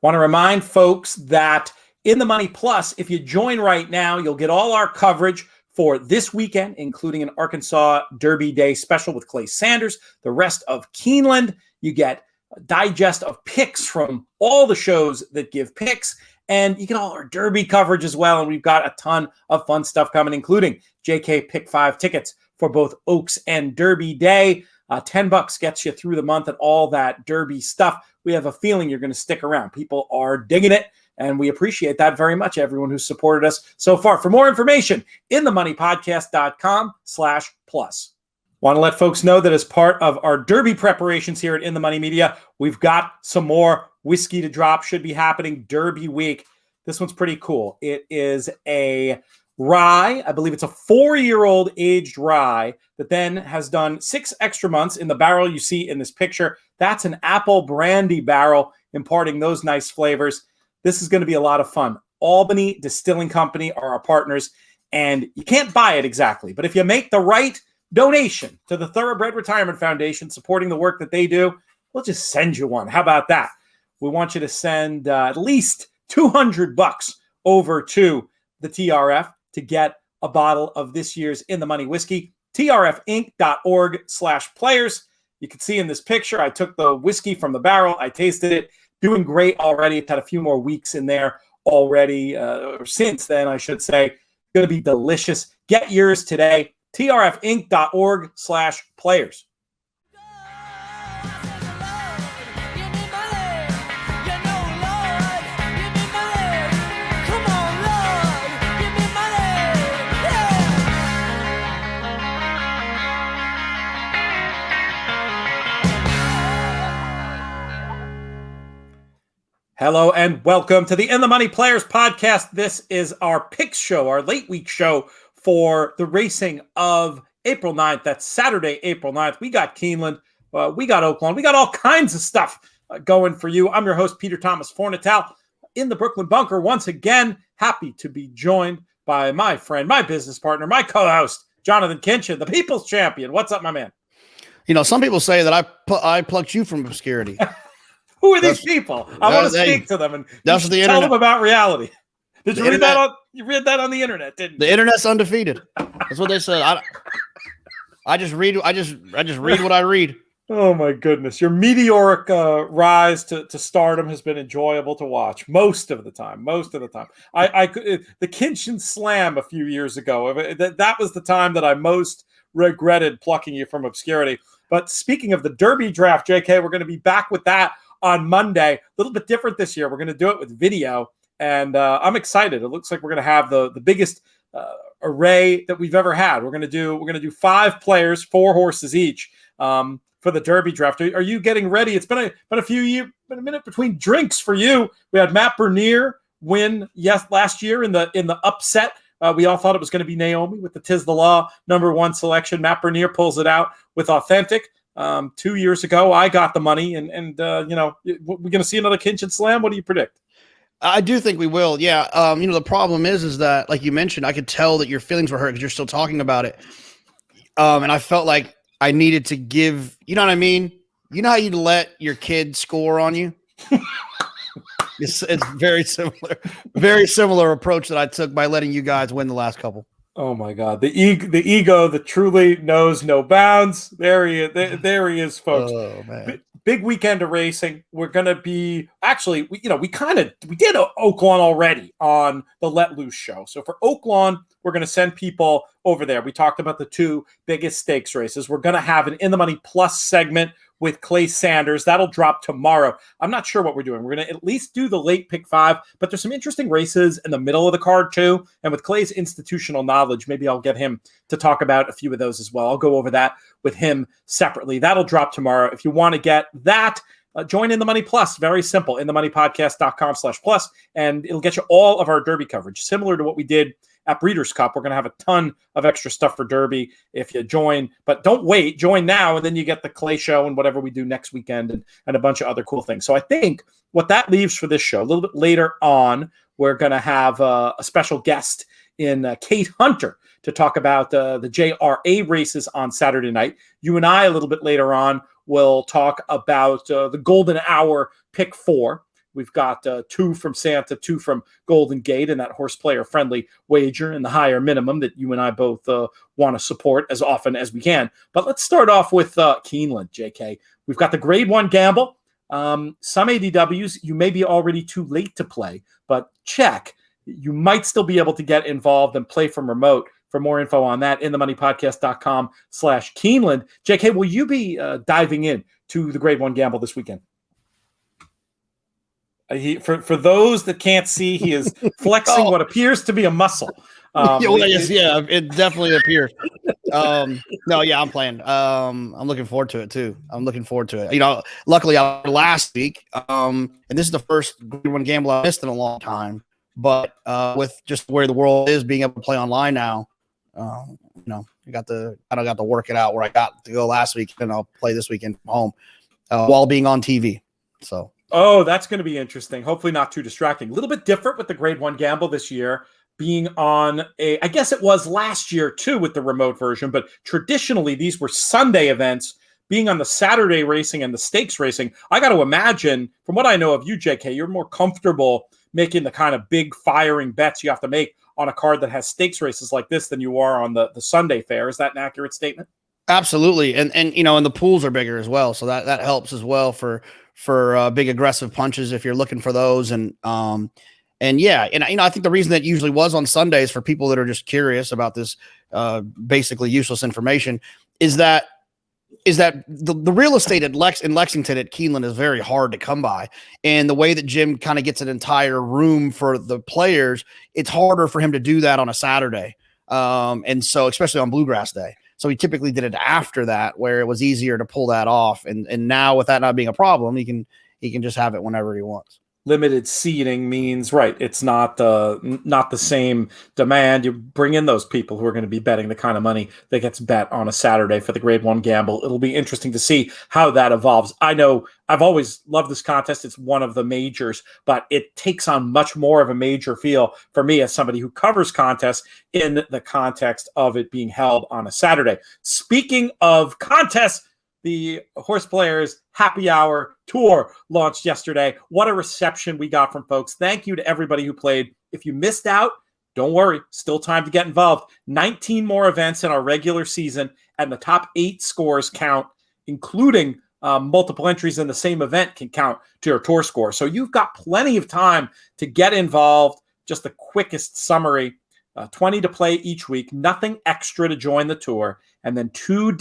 Want to remind folks that In the Money Plus, if you join right now, you'll get all our coverage for this weekend, including an Arkansas Derby Day special with Clay Sanders, the rest of Keeneland. You get a digest of picks from all the shows that give picks, and you get all our Derby coverage as well. And we've got a ton of fun stuff coming, including JK Pick 5 tickets for both Oaks and Derby Day. $10 gets you through the month and all that Derby stuff. We have a feeling you're going to stick around. People are digging it, and we appreciate that very much, everyone who's supported us so far. For more information, inthemoneypodcast.com/plus. Want to let folks know that as part of our Derby preparations here at In the Money Media, we've got some more whiskey to drop. Should be happening Derby week. This one's pretty cool. It is a rye. I believe it's a 4-year-old aged rye that then has done 6 extra months in the barrel you see in this picture. That's an apple brandy barrel, imparting those nice flavors. This is going to be a lot of fun. Albany Distilling Company are our partners, and you can't buy it exactly, but if you make the right donation to the Thoroughbred Retirement Foundation, supporting the work that they do, we'll just send you one. How about that? We want you to send at least $200 over to the TRF to get a bottle of this year's In the Money whiskey. trfinc.org/players. You can see in this picture, I took the whiskey from the barrel. I tasted it. Doing great already. It's had a few more weeks in there already, or since then, I should say. Going to be delicious. Get yours today. trfinc.org/players. Hello and welcome to the In the Money Players podcast. This is our picks show, our late week show for the racing of April 9th. That's Saturday, April 9th. We got Keeneland, we got Oakland, we got all kinds of stuff going for you. I'm your host, Peter Thomas Fornatal, in the Brooklyn Bunker. Once again, happy to be joined by my friend, my business partner, my co-host, Jonathan Kinchin, the People's Champion. What's up, my man? You know, some people say that I plucked you from obscurity. Who are these people? I want to speak to them and tell them about reality. Did you read that on? You read that on the internet, didn't you? The internet's undefeated. That's what they said. I just read. I just read what I read. Oh my goodness! Your meteoric rise to stardom has been enjoyable to watch most of the time. The Kinchin Slam a few years ago. That was the time that I most regretted plucking you from obscurity. But speaking of the Derby draft, JK, we're going to be back with that on Monday. A little bit different this year. We're going to do it with video, and I'm excited. It looks like we're going to have the biggest array that we've ever had. We're going to do 5 players, 4 horses each for the Derby draft. Are you getting ready? It's been a minute between drinks for you. We had Matt Bernier win last year in the upset. We all thought it was going to be Naomi with the 'Tis the Law #1 selection. Matt Bernier pulls it out with Authentic. 2 years ago, I got the money, and we're going to see another Kinchin Slam. What do you predict? I do think we will. Yeah. The problem is that, like you mentioned, I could tell that your feelings were hurt because you're still talking about it. And I felt like I needed to give, you know what I mean? You know how you'd let your kid score on you? It's very similar approach that I took by letting you guys win the last couple. Oh my God, the ego that truly knows no bounds. There he is, folks. Oh man, big weekend of racing. We're gonna be we did Oaklawn already on the Let Loose show. So for Oaklawn, we're gonna send people over there. We talked about the 2 biggest stakes races. We're gonna have an In the Money Plus segment with Clay Sanders. That'll drop tomorrow. I'm not sure what we're doing. We're going to at least do the late pick 5, but there's some interesting races in the middle of the card too. And with Clay's institutional knowledge, maybe I'll get him to talk about a few of those as well. I'll go over that with him separately. That'll drop tomorrow. If you want to get that, join In the Money Plus. Very simple. inthemoneypodcast.com/plus. And it'll get you all of our Derby coverage, similar to what we did at Breeders' Cup. We're going to have a ton of extra stuff for Derby if you join, but don't wait. Join now, and then you get the Clay show and whatever we do next weekend and a bunch of other cool things. So I think what that leaves for this show, a little bit later on, we're going to have a special guest in Kate Hunter to talk about the JRA races on Saturday night. You and I, a little bit later on, will talk about the Golden Hour pick 4. We've got 2 from Santa, 2 from Golden Gate, and that horse player friendly wager and the higher minimum that you and I both want to support as often as we can. But let's start off with Keeneland, JK. We've got the grade 1 gamble. Some ADWs, you may be already too late to play, but check. You might still be able to get involved and play from remote. For more info on that, inthemoneypodcast.com/Keeneland. JK, will you be diving in to the grade 1 gamble this weekend? For those that can't see, he is flexing what appears to be a muscle. It definitely appears. No, yeah, I'm playing. I'm looking forward to it too. Luckily last week, and this is the first grade 1 gamble I missed in a long time. But with just where the world is, being able to play online now, I got to work it out where I got to go last week, and I'll play this weekend from home while being on TV. So, that's going to be interesting. Hopefully, not too distracting. A little bit different with the grade 1 gamble this year, being on I guess it was last year too with the remote version, but traditionally these were Sunday events. Being on the Saturday racing and the stakes racing, I got to imagine, from what I know of you, JK, you're more comfortable making the kind of big firing bets you have to make on a card that has stakes races like this than you are on the Sunday fair. Is that an accurate statement? Absolutely. And the pools are bigger as well. So that helps as well for big aggressive punches if you're looking for those. I think the reason that usually was on Sundays for people that are just curious about this basically useless information is that the real estate in Lexington at Keeneland is very hard to come by. And the way that Jim kind of gets an entire room for the players, it's harder for him to do that on a Saturday. And so, especially on Bluegrass Day. So he typically did it after that, where it was easier to pull that off. And now with that not being a problem, he can just have it whenever he wants. Limited seating means, right, it's not the same demand. You bring in those people who are going to be betting the kind of money that gets bet on a Saturday for the grade 1 gamble. It'll be interesting to see how that evolves. I know I've always loved this contest. It's one of the majors, but it takes on much more of a major feel for me as somebody who covers contests in the context of it being held on a Saturday. Speaking of contests, the Horse Players Happy Hour Tour launched yesterday. What a reception we got from folks. Thank you to everybody who played. If you missed out, don't worry. Still time to get involved. 19 more events in our regular season, and the top 8 scores count, including multiple entries in the same event can count to your tour score. So you've got plenty of time to get involved. Just the quickest summary. 20 to play each week, nothing extra to join the tour, and then 2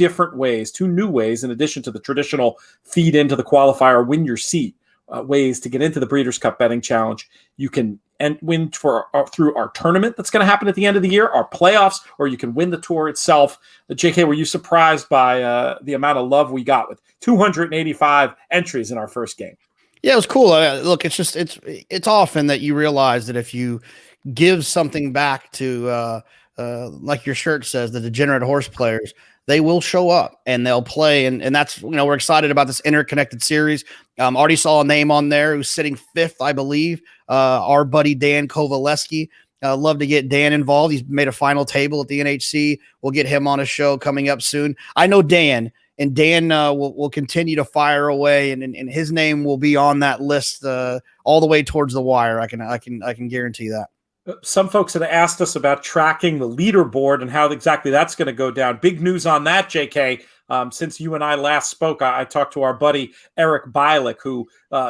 new ways, in addition to the traditional feed into the qualifier, win your seat, ways to get into the Breeders' Cup Betting Challenge. You can win through our tournament that's going to happen at the end of the year, our playoffs, or you can win the tour itself. JK, were you surprised by the amount of love we got with 285 entries in our first game? Yeah, it was cool. Look, it's often that you realize that if you give something back to, like your shirt says, the degenerate horse players, they will show up and they'll play. And that's, we're excited about this interconnected series. Already saw a name on there who's sitting 5th, I believe. Our buddy, Dan Kovaleski. Love to get Dan involved. He's made a final table at the NHC. We'll get him on a show coming up soon. I know Dan, and Dan will continue to fire away, and his name will be on that list all the way towards the wire. I can guarantee that. Some folks had asked us about tracking the leaderboard and how exactly that's going to go down. Big news on that, JK. Since you and I last spoke, I talked to our buddy Eric Bialik, who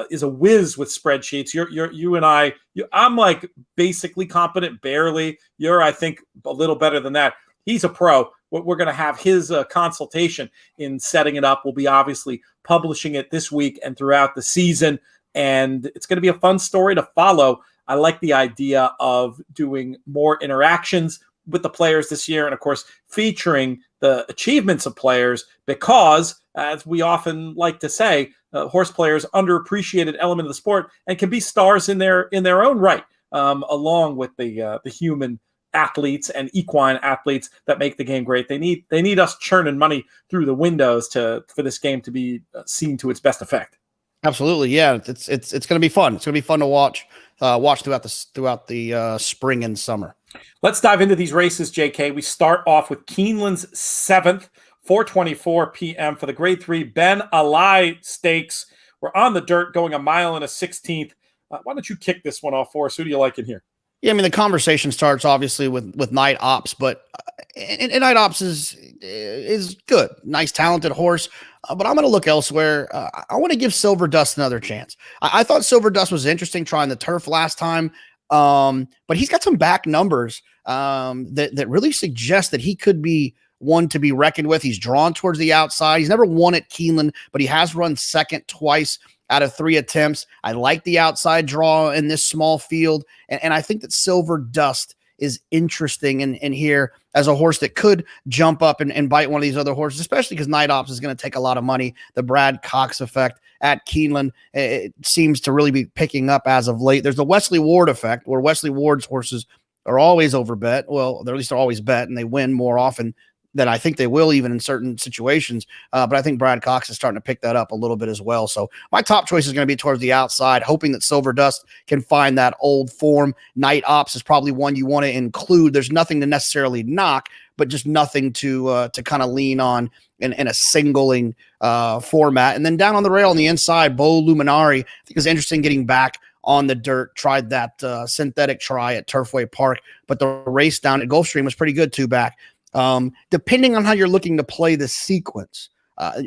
is a whiz with spreadsheets. You and I. I'm like basically competent, barely. You're, I think, a little better than that. He's a pro. We're going to have his consultation in setting it up. We'll be obviously publishing it this week and throughout the season, and it's going to be a fun story to follow. I like the idea of doing more interactions with the players this year, and of course, featuring the achievements of players because, as we often like to say, horse players underappreciated element of the sport and can be stars in their own right, along with the human athletes and equine athletes that make the game great. They need us churning money through the windows for this game to be seen to its best effect. Absolutely, yeah. It's going to be fun. It's going to be fun to watch throughout the spring and summer. Let's dive into these races, JK. We start off with Keeneland's 7th, 4:24 p.m. for the Grade 3 Ben Alai Stakes. We're on the dirt, going 1 mile and a 16th. Why don't you kick this one off for us? Who do you like in here? Yeah, I mean, the conversation starts obviously with Night Ops, but and Night Ops is good, nice, talented horse. But I'm going to look elsewhere. I want to give Silver Dust another chance. I thought Silver Dust was interesting trying the turf last time, but he's got some back numbers that really suggest that he could be one to be reckoned with. He's drawn towards the outside. He's never won at Keeneland, but he has run second twice out of 3 attempts. I like the outside draw in this small field, and I think that Silver Dust is interesting in here as a horse that could jump up and bite one of these other horses, especially because Night Ops is going to take a lot of money. The Brad Cox effect at Keeneland, it seems to really be picking up as of late. There's the Wesley Ward effect, where Wesley Ward's horses are always overbet. Well, they're at least they're always bet, and they win more often than I think they will, even in certain situations. But I think Brad Cox is starting to pick that up a little bit as well. So my top choice is going to be towards the outside, hoping that Silver Dust can find that old form. Night Ops is probably one you want to include. There's nothing to necessarily knock, but just nothing to kind of lean on in a singling format. And then down on the rail on the inside, Bo Luminari, I think is interesting getting back on the dirt. Tried that synthetic try at Turfway Park, but the race down at Gulfstream was pretty good too back. Depending on how you're looking to play the sequence,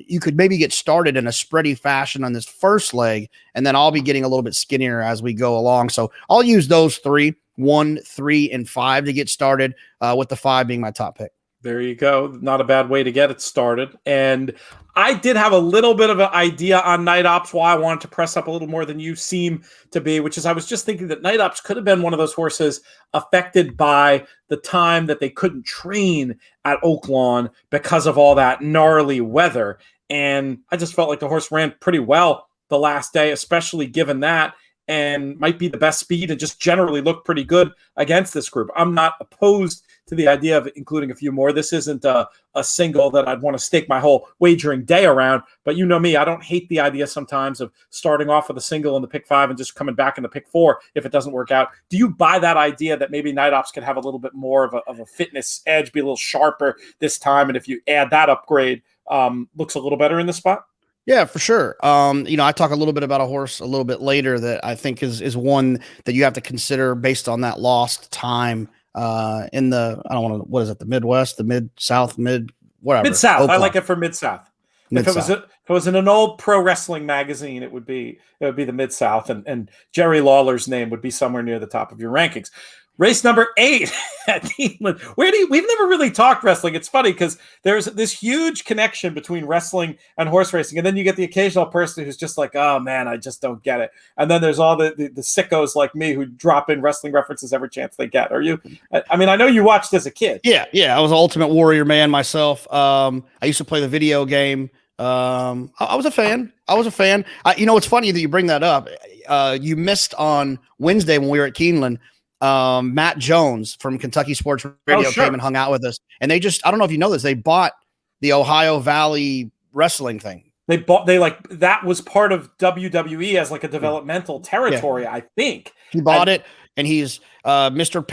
you could maybe get started in a spready fashion on this first leg, and then I'll be getting a little bit skinnier as we go along. So I'll use those 3, 1, 3, and 5 to get started, with the 5 being my top pick. There you go. Not a bad way to get it started. And I did have a little bit of an idea on Night Ops why I wanted to press up a little more than you seem to be, which is I was just thinking that Night Ops could have been one of those horses affected by the time that they couldn't train at Oaklawn because of all that gnarly weather. And I just felt like the horse ran pretty well the last day, especially given that, and might be the best speed and just generally looked pretty good against this group. I'm not opposed to the idea of including a few more. This isn't a single that I'd want to stake my whole wagering day around, but you know me, I don't hate the idea sometimes of starting off with a single in the pick 5 and just coming back in the pick 4 if it doesn't work out. Do you buy that idea that maybe Night Ops could have a little bit more of a fitness edge, be a little sharper this time, and if you add that upgrade, looks a little better in the spot? Yeah, for sure. I talk a little bit about a horse a little bit later that I think is one that you have to consider based on that lost time in the, I don't want to, what is it? The Midwest, the Mid-South, whatever. Mid-South. I like it for Mid-South. If it was in an old pro wrestling magazine, it would be the Mid-South, and Jerry Lawler's name would be somewhere near the top of your rankings. Race number 8 at Keeneland. We've never really talked wrestling. It's funny because there's this huge connection between wrestling and horse racing. And then you get the occasional person who's just like, oh man, I just don't get it. And then there's all the sickos like me who drop in wrestling references every chance they get. Are you? I mean, I know you watched as a kid. Yeah. I was an Ultimate Warrior man myself. I used to play the video game. I was a fan. It's funny that you bring that up. You missed on Wednesday when we were at Keeneland. Matt Jones from Kentucky Sports Radio came and hung out with us, and I don't know if you know this, they bought the Ohio Valley wrestling thing. That was part of WWE as like a developmental territory. Yeah. I think he bought it, and he's Mr.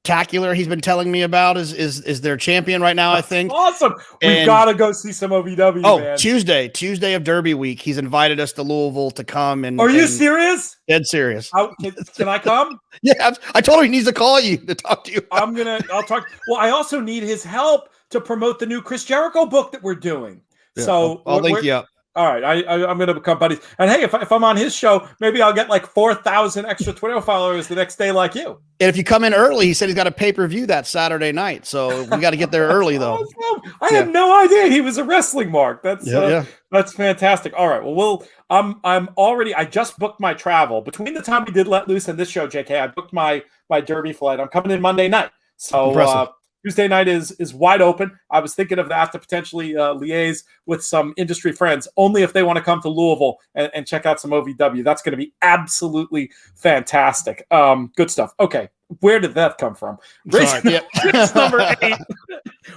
Spectacular. He's been telling me about is their champion right now. I think awesome. We've got to go see some OVW. Oh, man. Tuesday of Derby week. He's invited us to Louisville to come. And are you serious? Dead serious. Can I come? Yeah, I told him he needs to call you to talk to you. I'll talk. Well, I also need his help to promote the new Chris Jericho book that we're doing. Yeah, so I'll link you up. All right, I'm going to become buddies. And hey, if I'm on his show, maybe I'll get like 4,000 extra Twitter followers the next day like you. And if you come in early, he said he's got a pay-per-view that Saturday night. So we got to get there early, though. Awesome. I had no idea he was a wrestling mark. That's fantastic. All right, well, I just booked my travel. Between the time we did Let Loose and this show, JK, I booked my Derby flight. I'm coming in Monday night. So Tuesday night is wide open. I was thinking of that to potentially liaise with some industry friends, only if they want to come to Louisville and check out some OVW. That's going to be absolutely fantastic. Good stuff. Okay, where did that come from? Race number 8.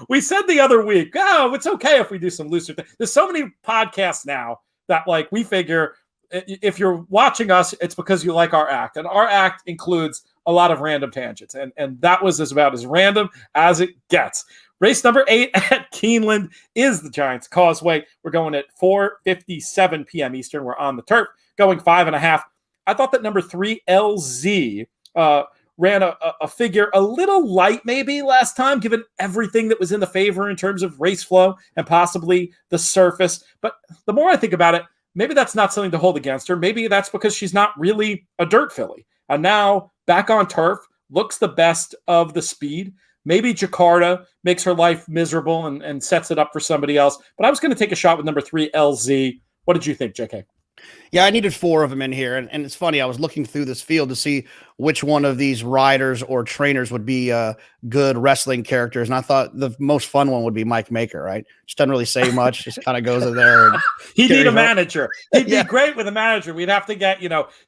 We said the other week, it's okay if we do some looser things. There's so many podcasts now that like we figure if you're watching us, it's because you like our act. And our act includes a lot of random tangents. And that was about as random as it gets. Race number 8 at Keeneland is the Giants Causeway. We're going at 4:57 p.m. Eastern. We're on the turf, going 5.5. I thought that number 3, LZ, ran a figure a little light maybe last time, given everything that was in the favor in terms of race flow and possibly the surface. But the more I think about it, maybe that's not something to hold against her. Maybe that's because she's not really a dirt filly. And now back on turf, looks the best of the speed. Maybe Jakarta makes her life miserable and sets it up for somebody else. But I was going to take a shot with number 3, LZ. What did you think, JK? Yeah, I needed 4 of them in here. And it's funny, I was looking through this field to see which one of these riders or trainers would be good wrestling characters. And I thought the most fun one would be Mike Maker, right? Just doesn't really say much, just kind of goes in there. And he'd need a manager. He'd be great with a manager. We'd have to get,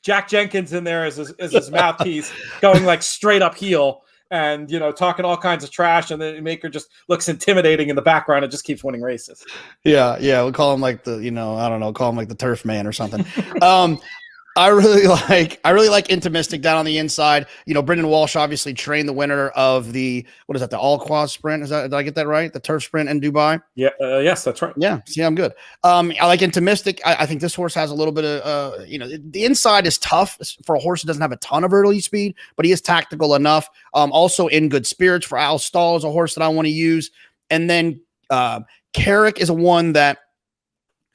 Jack Jenkins in there as his mouthpiece, going like straight up heel and, talking all kinds of trash. And then Maker just looks intimidating in the background and just keeps winning races. Yeah. We'll call him like the, I don't know, call him like the turf man or something. I really like Intimistic down on the inside. Brendan Walsh obviously trained the winner of the All-Quad sprint. Did I get that right? The turf sprint in Dubai? Yeah. Yes, that's right. Yeah. See, I'm good. I like Intimistic. I think this horse has a little bit of, the inside is tough for a horse that doesn't have a ton of early speed, but he is tactical enough. Also in good spirits for Al Stahl is a horse that I want to use. And then Carrick is a one that,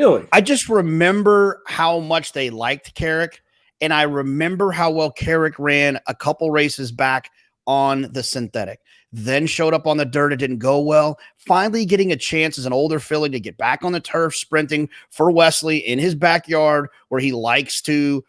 really? I just remember how much they liked Carrick, and I remember how well Carrick ran a couple races back on the synthetic, then showed up on the dirt. It didn't go well. Finally getting a chance as an older filly to get back on the turf, sprinting for Wesley in his backyard where he likes to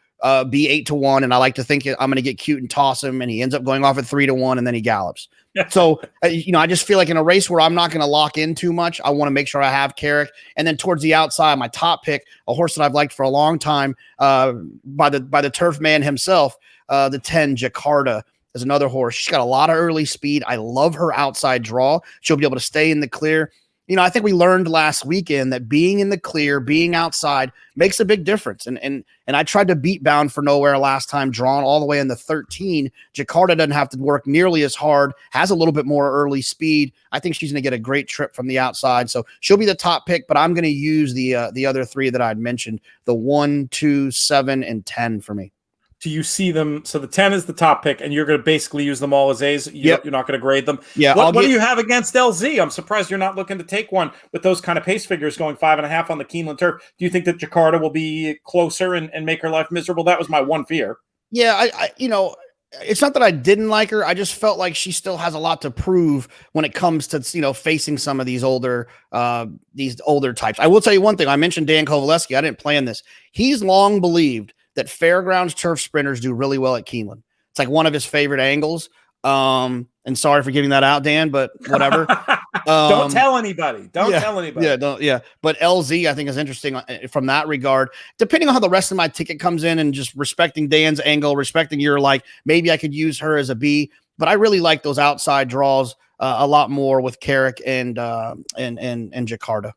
be 8-1. And I like to think I'm going to get cute and toss him, and he ends up going off at 3-1, and then he gallops. So, I just feel like in a race where I'm not going to lock in too much, I want to make sure I have Carrick. And then towards the outside, my top pick, a horse that I've liked for a long time, by the turf man himself, the 10 Jakarta is another horse. She's got a lot of early speed. I love her outside draw. She'll be able to stay in the clear. I think we learned last weekend that being in the clear, being outside makes a big difference. And I tried to beat Bound for Nowhere last time, drawn all the way in the 13. Jakarta doesn't have to work nearly as hard, has a little bit more early speed. I think she's going to get a great trip from the outside. So she'll be the top pick, but I'm going to use the other 3 that I'd mentioned, the 1, 2, 7, and 10 for me. Do you see them? So the 10 is the top pick, and you're going to basically use them all as A's. You're not going to grade them. Yeah. What do you have against LZ? I'm surprised you're not looking to take one with those kind of pace figures going 5.5 on the Keeneland turf. Do you think that Jakarta will be closer and make her life miserable? That was my one fear. Yeah. It's not that I didn't like her. I just felt like she still has a lot to prove when it comes to, facing some of these older types. I will tell you one thing. I mentioned Dan Kovaleski. I didn't plan this. He's long believed that fairgrounds turf sprinters do really well at Keeneland. It's like one of his favorite angles. And sorry for giving that out, Dan, but whatever. Don't tell anybody. Don't tell anybody. Yeah. But LZ, I think, is interesting from that regard. Depending on how the rest of my ticket comes in, and just respecting Dan's angle, respecting your maybe I could use her as a B. But I really like those outside draws a lot more with Carrick and Jakarta.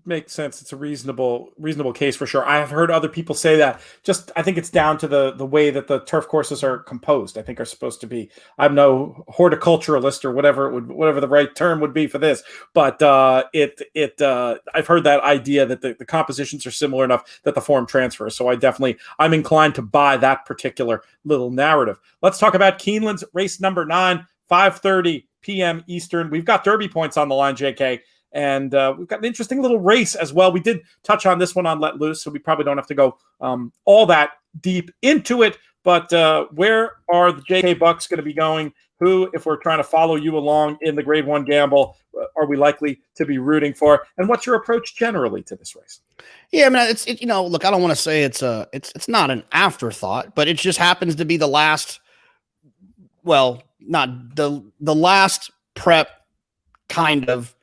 Makes sense. It's a reasonable case for sure. I have heard other people say that. Just I think it's down to the way that the turf courses are composed. I think are supposed to be. I'm no horticulturalist or whatever the right term would be for this, but I've heard that idea that the compositions are similar enough that the form transfers. So I'm inclined to buy that particular little narrative. Let's talk about Keeneland's race number 9, 5:30 p.m. Eastern. We've got Derby points on the line, JK. And we've got an interesting little race as well. We did touch on this one on Let Loose, so we probably don't have to go all that deep into it. But where are the JK Bucks going to be going? Who, if we're trying to follow you along in the Grade 1 gamble, are we likely to be rooting for? And what's your approach generally to this race? Yeah, I mean, look, I don't want to say it's not an afterthought, but it just happens to be the last, not the last prep kind of,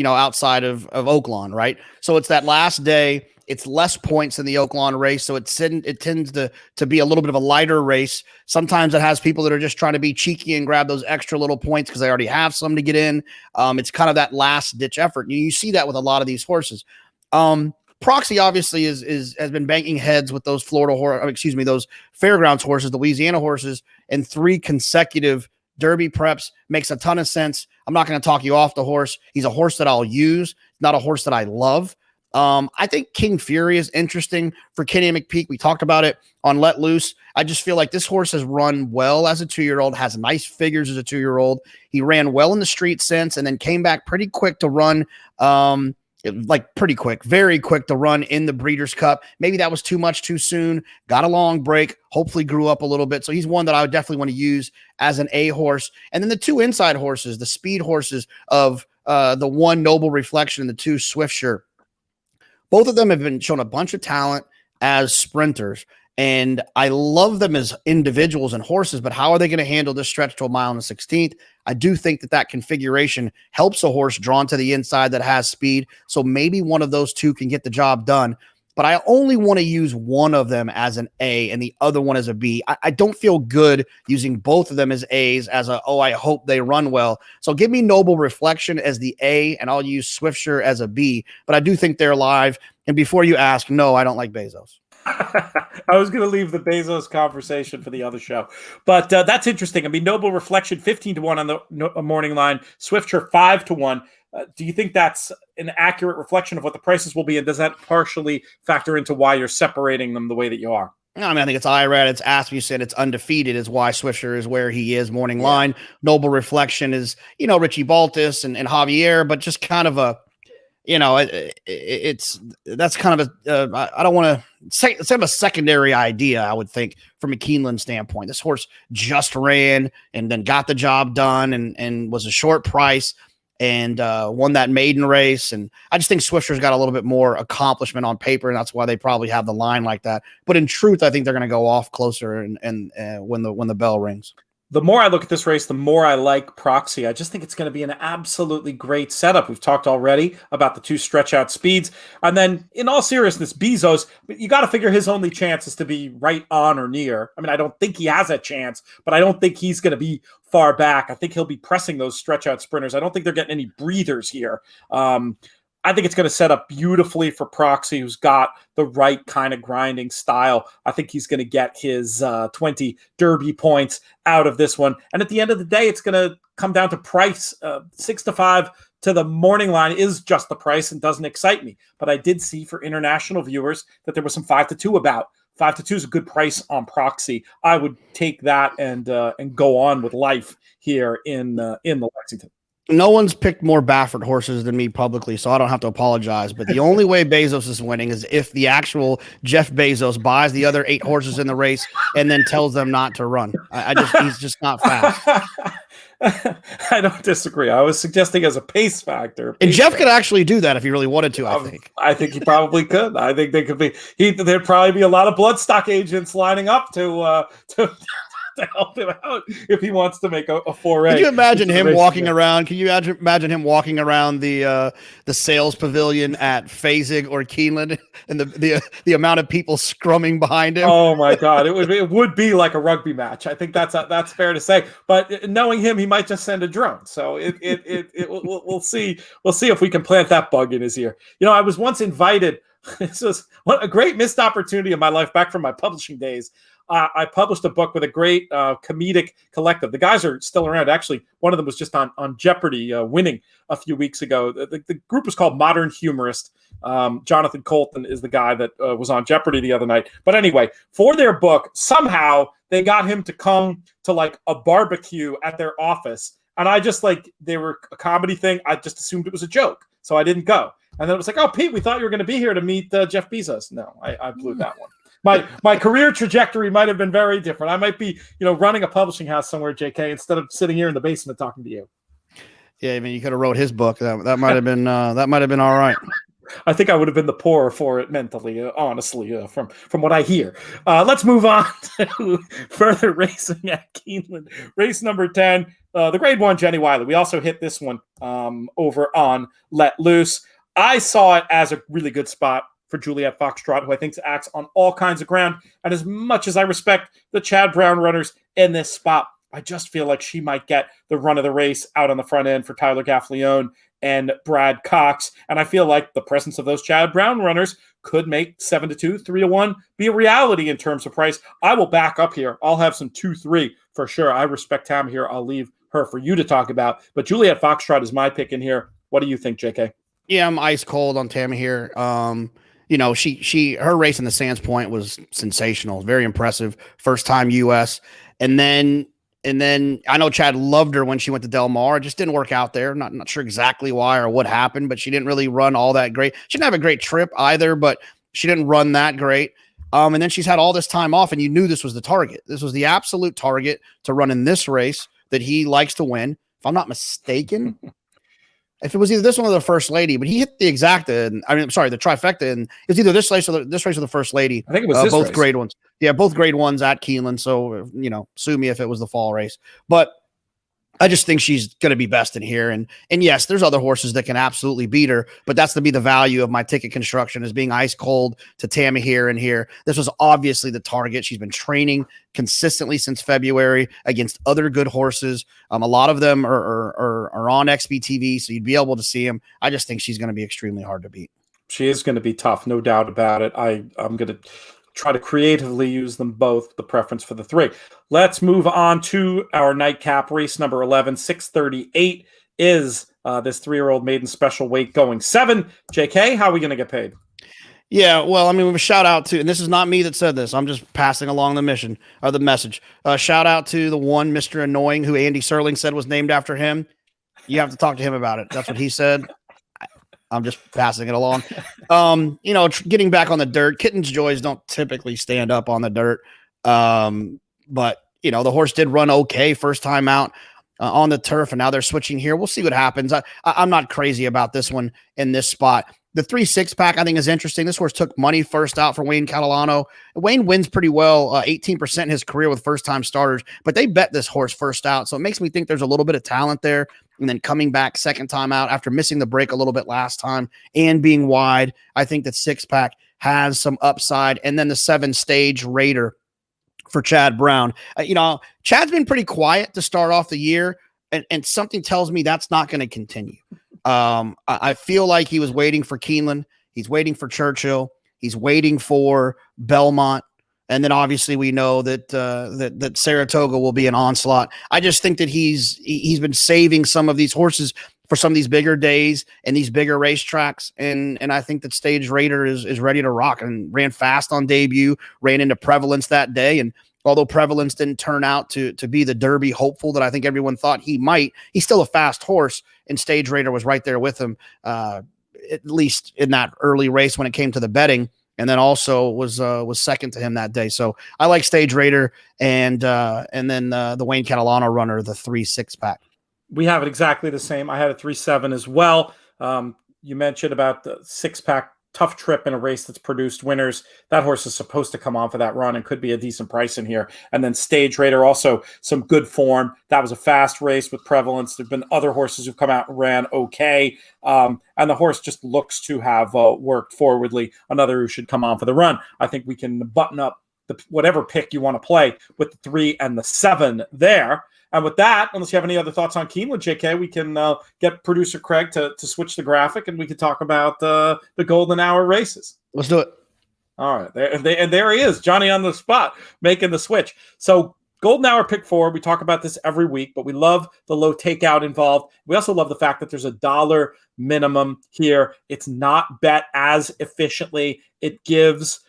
outside of Oaklawn, right? So it's that last day. It's less points than the Oaklawn race, so it tends to be a little bit of a lighter race. Sometimes it has people that are just trying to be cheeky and grab those extra little points because they already have some to get in. It's kind of that last ditch effort. You see that with a lot of these horses. Proxy obviously has been banking heads with those those fairgrounds horses, the Louisiana horses, and 3 consecutive Derby preps. Makes a ton of sense. I'm not going to talk you off the horse. He's a horse that I'll use, not a horse that I love. I think King Fury is interesting for Kenny McPeak. We talked about it on Let Loose. I just feel like this horse has run well as a 2-year-old, has nice figures as a 2-year-old. He ran well in the street since, and then came back pretty quick to run. Very quick to run in the Breeders' Cup. Maybe that was too much too soon. Got a long break. Hopefully grew up a little bit. So he's one that I would definitely want to use as an A horse. And then the 2 inside horses, the speed horses of the 1 Noble Reflection and the 2 Swiftsure. Both of them have been shown a bunch of talent as sprinters, and I love them as individuals and horses, but how are they going to handle this stretch to a mile and a 16th? I do think that configuration helps a horse drawn to the inside that has speed, so maybe one of those 2 can get the job done, but I only want to use one of them as an A and the other one as a B. I don't feel good using both of them as A's as I hope they run well. So give me Noble Reflection as the A, and I'll use Swiftsure as a B, but I do think they're live. And before you ask, no, I don't like Bezos. I was going to leave the Bezos conversation for the other show, but that's interesting. I mean, Noble Reflection 15-1 on the morning line, Swiftsure 5-1. Do you think that's an accurate reflection of what the prices will be, and does that partially factor into why you're separating them the way that you are? I mean, I think it's IRAD, it's Asmussen, it's Undefeated is why Swiftsure is where he is. Morning line, Noble Reflection is, Richie Baltus and Javier, but just kind of a, that's kind of a, I don't want to say it's kind of a secondary idea, I would think, from a Keeneland standpoint. This horse just ran and then got the job done and was a short price and won that maiden race. And I just think Swiftshure's got a little bit more accomplishment on paper, and that's why they probably have the line like that. But in truth, I think they're going to go off closer and when the bell rings. The more I look at this race, the more I like Proxy. I just think it's going to be an absolutely great setup. We've talked already about the 2 stretch out speeds. And then in all seriousness, Bezos, you got to figure his only chance is to be right on or near. I mean, I don't think he has a chance, but I don't think he's going to be far back. I think he'll be pressing those stretch out sprinters. I don't think they're getting any breathers here. I think it's going to set up beautifully for Proxy, who's got the right kind of grinding style. I think he's going to get his 20 Derby points out of this one. And at the end of the day, it's going to come down to price. 6-5 to the morning line is just the price and doesn't excite me. But I did see for international viewers that there was some 5-2 about. 5-2 is a good price on Proxy. I would take that and go on with life here in the Lexington. No one's picked more Baffert horses than me publicly, so I don't have to apologize. But the only way Bezos is winning is if the actual Jeff Bezos buys the other 8 horses in the race and then tells them not to run. He's just not fast. I don't disagree. I was suggesting as a pace factor. And Jeff could actually do that if he really wanted to, I think. I think he probably could. I think they could be. There'd probably be a lot of bloodstock agents lining up to help him out if he wants to make a foray. Can you imagine him walking around? Can you imagine him walking around the sales pavilion at Fasig or Keeneland and the amount of people scrumming behind him? Oh my God, it would be like a rugby match. I think that's fair to say. But knowing him, he might just send a drone. So we'll see if we can plant that bug in his ear. I was once invited. This was a great missed opportunity in my life back from my publishing days. I published a book with a great comedic collective. The guys are still around. Actually, one of them was just on Jeopardy winning a few weeks ago. The group was called Modern Humorist. Jonathan Colton is the guy that was on Jeopardy the other night. But anyway, for their book, somehow they got him to come to like a barbecue at their office. And I just they were a comedy thing. I just assumed it was a joke. So I didn't go. And then it was like, oh, Pete, we thought you were going to be here to meet Jeff Bezos. No, I blew that one. My career trajectory might have been very different. I might be, running a publishing house somewhere, JK, instead of sitting here in the basement talking to you. Yeah, I mean, you could have wrote his book. That might have been all right. I think I would have been the poorer for it mentally, honestly, from what I hear. Let's move on to further racing at Keeneland. Race number 10, the Grade 1 Jenny Wiley. We also hit this one over on Let Loose. I saw it as a really good spot for Juliet Foxtrot, who I think acts on all kinds of ground. And as much as I respect the Chad Brown runners in this spot, I just feel like she might get the run of the race out on the front end for Tyler Gaffalione and Brad Cox. And I feel like the presence of those Chad Brown runners could make 7-2, 3-1 be a reality in terms of price. I will back up here. I'll have some 2-3 for sure. I respect Tam here. I'll leave her for you to talk about. But Juliet Foxtrot is my pick in here. What do you think, JK? Yeah, I'm ice cold on Tammy here. Her race in the Sands Point was sensational, very impressive. First time US. And then I know Chad loved her when she went to Del Mar. It just didn't work out there. Not sure exactly why or what happened, but she didn't really run all that great. She didn't have a great trip either, but she didn't run that great. And then she's had all this time off, and you knew this was the target. This was the absolute target to run in this race that he likes to win. If I'm not mistaken, if it was either this one or the First Lady, but he hit the exacta. And, the trifecta, and it was either this race or the First Lady. I think it was this both race. grade ones. Yeah, both grade ones at Keeneland. So sue me if it was the fall race, but I just think she's going to be best in here. And yes, there's other horses that can absolutely beat her, but that's to be the value of my ticket construction, is being ice cold to Tammy here and here. This was obviously the target. She's been training consistently since February against other good horses. A lot of them are on XBTV, so you'd be able to see them. I just think she's going to be extremely hard to beat. She is going to be tough, no doubt about it. I'm going to try to creatively use them both, the preference for the 3. Let's move on to our nightcap race number 11. 638 is this 3-year-old maiden special weight going 7. JK, how are we going to get paid? Yeah, well, we have a shout out to, and this is not me that said this, I'm just passing along the mission or the message. Shout out to the one Mr. Annoying, who Andy Serling said was named after him. You have to talk to him about it. That's what he said. I'm just passing it along. Getting back on the dirt, Kitten's Joys don't typically stand up on the dirt. But the horse did run okay first time out on the turf, and now they're switching here. We'll see what happens. I'm not crazy about this one in this spot. The 3-6 pack I think is interesting. This horse took money first out for Wayne Catalano. Wayne wins pretty well, 18% in his career with first-time starters, but they bet this horse first out. So it makes me think there's a little bit of talent there. And then coming back second time out after missing the break a little bit last time and being wide, I think that 6-pack has some upside. And then the 7-stage Raider for Chad Brown. Chad's been pretty quiet to start off the year, and something tells me that's not going to continue. I feel like he was waiting for Keeneland. He's waiting for Churchill. He's waiting for Belmont. And then obviously we know that that Saratoga will be an onslaught. I just think that he's been saving some of these horses for some of these bigger days and these bigger racetracks. And I think that Stage Raider is ready to rock, and ran fast on debut, ran into Prevalence that day. And although Prevalence didn't turn out to be the Derby hopeful that I think everyone thought he might, he's still a fast horse, and Stage Raider was right there with him, at least in that early race when it came to the betting. And then also was second to him that day. So I like Stage Raider and then the Wayne Catalano runner, the 3-6 pack. We have it exactly the same. I had a 3-7 as well. You mentioned about the 6-pack tough trip in a race that's produced winners. That horse is supposed to come on for that run and could be a decent price in here. And then Stage Raider, also some good form. That was a fast race with Prevalence. There've been other horses who've come out and ran okay. And the horse just looks to have worked forwardly. Another who should come on for the run. I think we can button up whatever pick you want to play with the 3 and the 7 there. And with that, unless you have any other thoughts on Keeneland, JK, we can get producer Craig to switch the graphic, and we can talk about the golden hour races. Let's do it. All right. There he is, Johnny on the spot, making the switch. So golden hour pick 4, we talk about this every week, but we love the low takeout involved. We also love the fact that there's a $1 minimum here. It's not bet as efficiently. It gives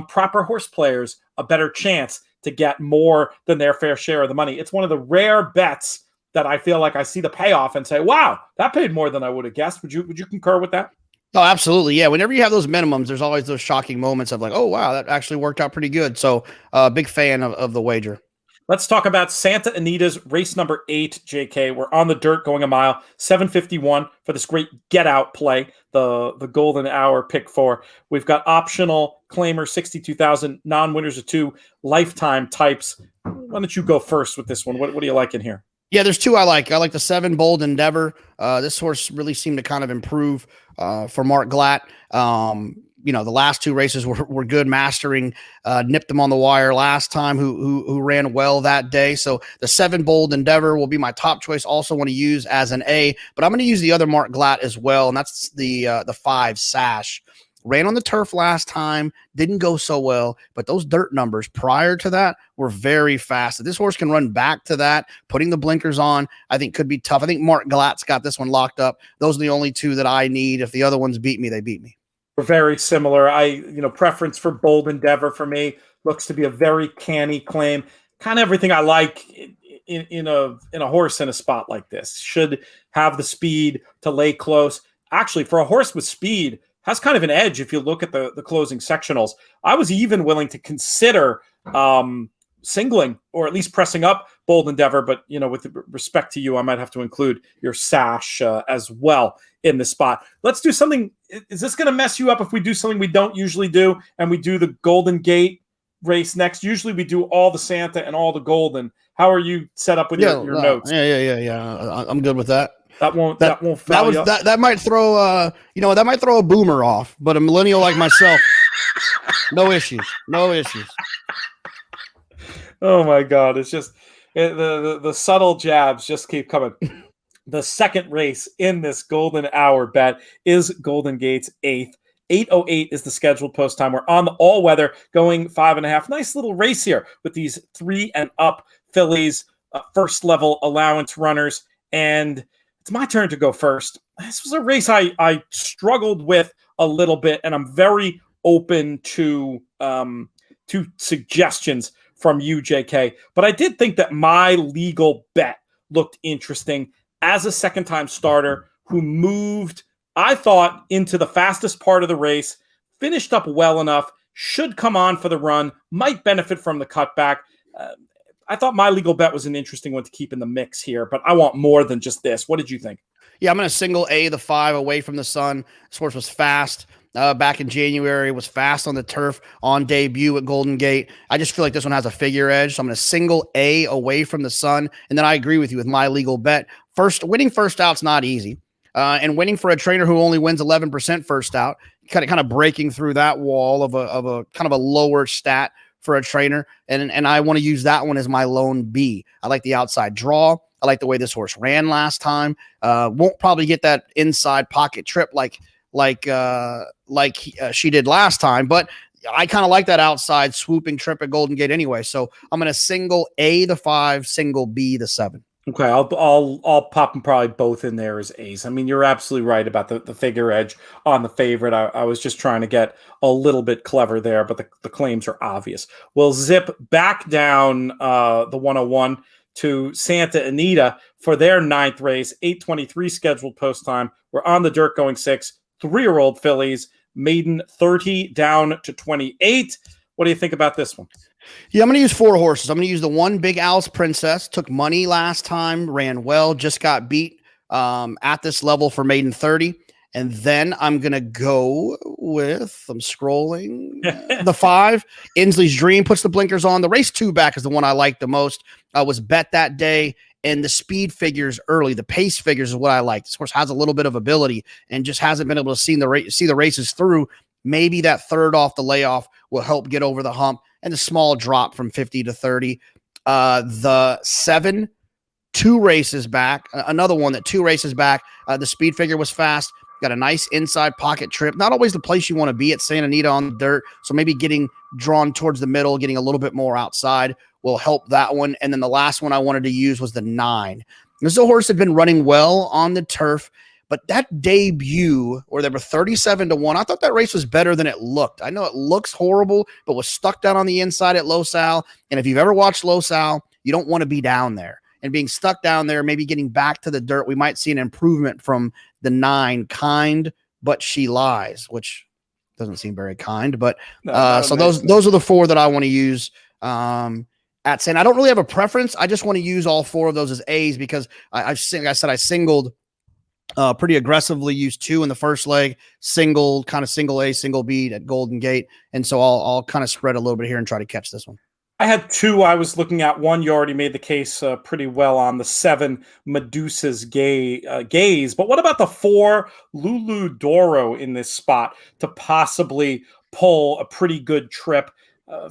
proper horse players a better chance to get more than their fair share of the money. It's one of the rare bets that I feel like I see the payoff and say, wow, that paid more than I would have guessed. Would you concur with that? Oh, absolutely. Yeah. Whenever you have those minimums, there's always those shocking moments of like, oh, wow, that actually worked out pretty good. So big fan of the wager. Let's talk about Santa Anita's race number 8, JK. We're on the dirt going a mile, 7:51 for this great get out play, the golden hour pick 4. We've got optional claimer, 62,000, non-winners of 2, lifetime types. Why don't you go first with this one? What do you like in here? Yeah, there's 2 I like. I like the 7 Bold Endeavor. This horse really seemed to kind of improve for Mark Glatt. The last 2 races were good, mastering, nipped them on the wire last time, who ran well that day. So the 7 Bold Endeavor will be my top choice. Also want to use as an A, but I'm going to use the other Mark Glatt as well, and that's the 5 Sash. ran on the turf last time, didn't go so well, but those dirt numbers prior to that were very fast. If this horse can run back to that, putting the blinkers on, I think could be tough. I think Mark Glatt's got this one locked up. Those are the only two that I need. If the other ones beat me, they beat me. We're very similar. Preference for Bold Endeavor for me looks to be a very canny claim. Kind of everything I like in a horse in a spot like this. Should have the speed to lay close. Actually, for a horse with speed, has kind of an edge if you look at the closing sectionals. I was even willing to consider singling or at least pressing up Bold Endeavor, but with respect to you, I might have to include your sash as well in the spot. Let's do something. Is this going to mess you up if we do something we don't usually do and we do the Golden Gate race next? Usually we do all the Santa and all the Golden. How are you set up with your notes? Yeah. I'm good with that. That won't foul you up. That might throw that might throw a boomer off, but a millennial like myself, no issues. Oh my God. It's just the subtle jabs just keep coming. The second race in this golden hour bet is Golden Gate's 8th. 8:08 is the scheduled post time. We're on the all weather going 5.5. Nice little race here with these 3 and up fillies, first level allowance runners. And it's my turn to go first. This was a race I struggled with a little bit, and I'm very open to suggestions from you, JK. But I did think that my legal bet looked interesting as a second-time starter who moved, I thought, into the fastest part of the race, finished up well enough, should come on for the run, might benefit from the cutback. I thought my legal bet was an interesting one to keep in the mix here, but I want more than just this. What did you think? Yeah, I'm going to single A the 5 Away from the Sun. This horse was fast back in January, was fast on the turf on debut at Golden Gate. I just feel like this one has a figure edge, so I'm going to single A Away from the Sun, and then I agree with you with my legal bet. Winning first out's not easy, and winning for a trainer who only wins 11% first out, kind of breaking through that wall of a kind of a lower stat for a trainer, and I want to use that one as my lone B. I like the outside draw. I like the way this horse ran last time. Won't probably get that inside pocket trip like she did last time, but I kind of like that outside swooping trip at Golden Gate anyway. So I'm going to single A the 5, single B the 7. Okay, I'll pop them probably both in there as A's. I mean, you're absolutely right about the figure edge on the favorite. I was just trying to get a little bit clever there, but the claims are obvious. We'll zip back down the 101 to Santa Anita for their 9th race, 8:23 scheduled post time. We're on the dirt going 6, 3-year-old fillies, maiden 30 down to 28. What do you think about this one? Yeah, I'm going to use 4 horses. I'm going to use the 1 Big Al's Princess. Took money last time, ran well, just got beat at this level for maiden 30. And then I'm going to go with, I'm scrolling, the 5, Inslee's Dream, puts the blinkers on. The race 2 back is the one I like the most. I was bet that day, and the speed figures early, the pace figures is what I like. This horse has a little bit of ability and just hasn't been able to see the races through. Maybe that third off the layoff will help get over the hump, and the small drop from 50 to 30. The 7, 2 races back, another one that 2 races back. The speed figure was fast. Got a nice inside pocket trip. Not always the place you want to be at Santa Anita on the dirt. So maybe getting drawn towards the middle, getting a little bit more outside will help that one. And then the last one I wanted to use was the 9. This horse had been running well on the turf, but that debut where they were 37-1, I thought that race was better than it looked. I know it looks horrible, but was stuck down on the inside at Los Al. And if you've ever watched Los Al, you don't want to be down there. And being stuck down there, maybe getting back to the dirt, we might see an improvement from the 9, Kind, But She Lies, which doesn't seem very kind. But so those are the 4 that I want to use at Santa. I don't really have a preference. I just want to use all 4 of those as A's because I singled pretty aggressively, used 2 in the first leg, single A, single B at Golden Gate. And so I'll kind of spread a little bit here and try to catch this one. I had 2 I was looking at. One, you already made the case pretty well on, the 7 Medusa's Gaze. But what about the 4 Lulu Doro in this spot to possibly pull a pretty good trip?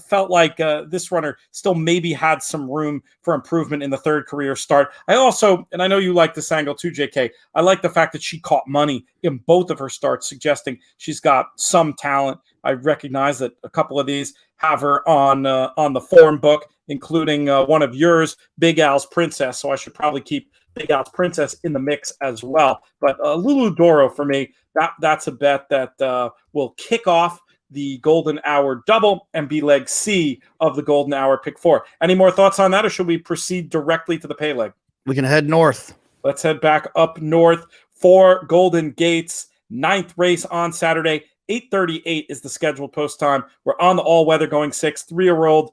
felt like this runner still maybe had some room for improvement in the third career start. I also, and I know you like this angle too, JK, I like the fact that she caught money in both of her starts, suggesting she's got some talent. I recognize that a couple of these have her on the form book, including one of yours, Big Al's Princess. So I should probably keep Big Al's Princess in the mix as well. But Lulu Doro for me, that's a bet that will kick off the Golden Hour double and be leg C of the Golden Hour pick 4. Any more thoughts on that, or should we proceed directly to the pay leg? We can head north. Let's head back up north for Golden Gates, 9th race on Saturday. 8:38 is the scheduled post time. We're on the all-weather going 6, 3-year-old,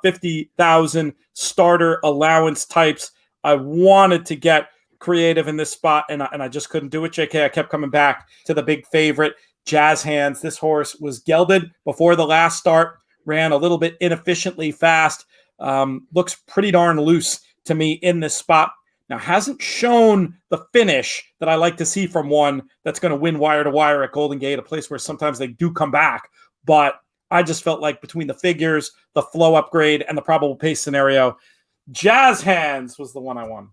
50,000 starter allowance types. I wanted to get creative in this spot, and I just couldn't do it, JK. I kept coming back to the big favorite, Jazz Hands. This horse was gelded before the last start, ran a little bit inefficiently fast, looks pretty darn loose to me in this spot. Now, hasn't shown the finish that I like to see from one that's going to win wire to wire at Golden Gate, a place where sometimes they do come back. But I just felt like between the figures, the flow upgrade, and the probable pace scenario, Jazz Hands was the one I won.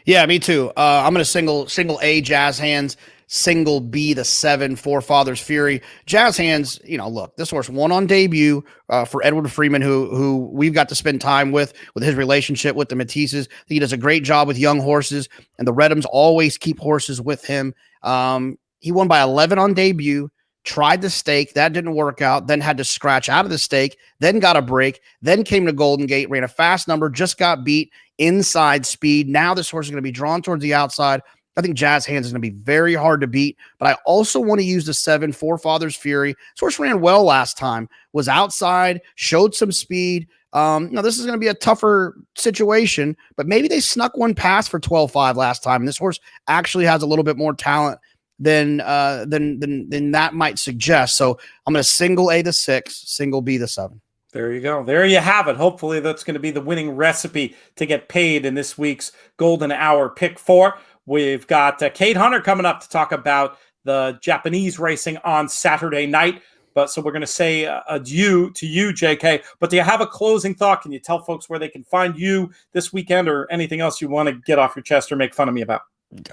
Yeah, me too. I'm going to single A Jazz Hands, single B the 7 Forefathers Fury. Jazz Hands, look, this horse won on debut for Edward Freeman, who we've got to spend time with his relationship with the Matisses. He does a great job with young horses, and the Redhams always keep horses with him. He won by 11 on debut, tried the stake. That didn't work out, then had to scratch out of the stake, then got a break, then came to Golden Gate, ran a fast number, just got beat inside speed. Now this horse is going to be drawn towards the outside. I think Jazz Hands is going to be very hard to beat, but I also want to use the 7 Forefathers Fury. This horse ran well last time, was outside, showed some speed. Now this is going to be a tougher situation, but maybe they snuck one past for 12.5 last time. And this horse actually has a little bit more talent than that might suggest. So I'm going to single A the 6, single B the 7. There you go. There you have it. Hopefully that's going to be the winning recipe to get paid in this week's Golden Hour pick 4. We've got Kate Hunter coming up to talk about the Japanese racing on Saturday night. So we're going to say adieu to you, JK. But do you have a closing thought? Can you tell folks where they can find you this weekend, or anything else you want to get off your chest or make fun of me about?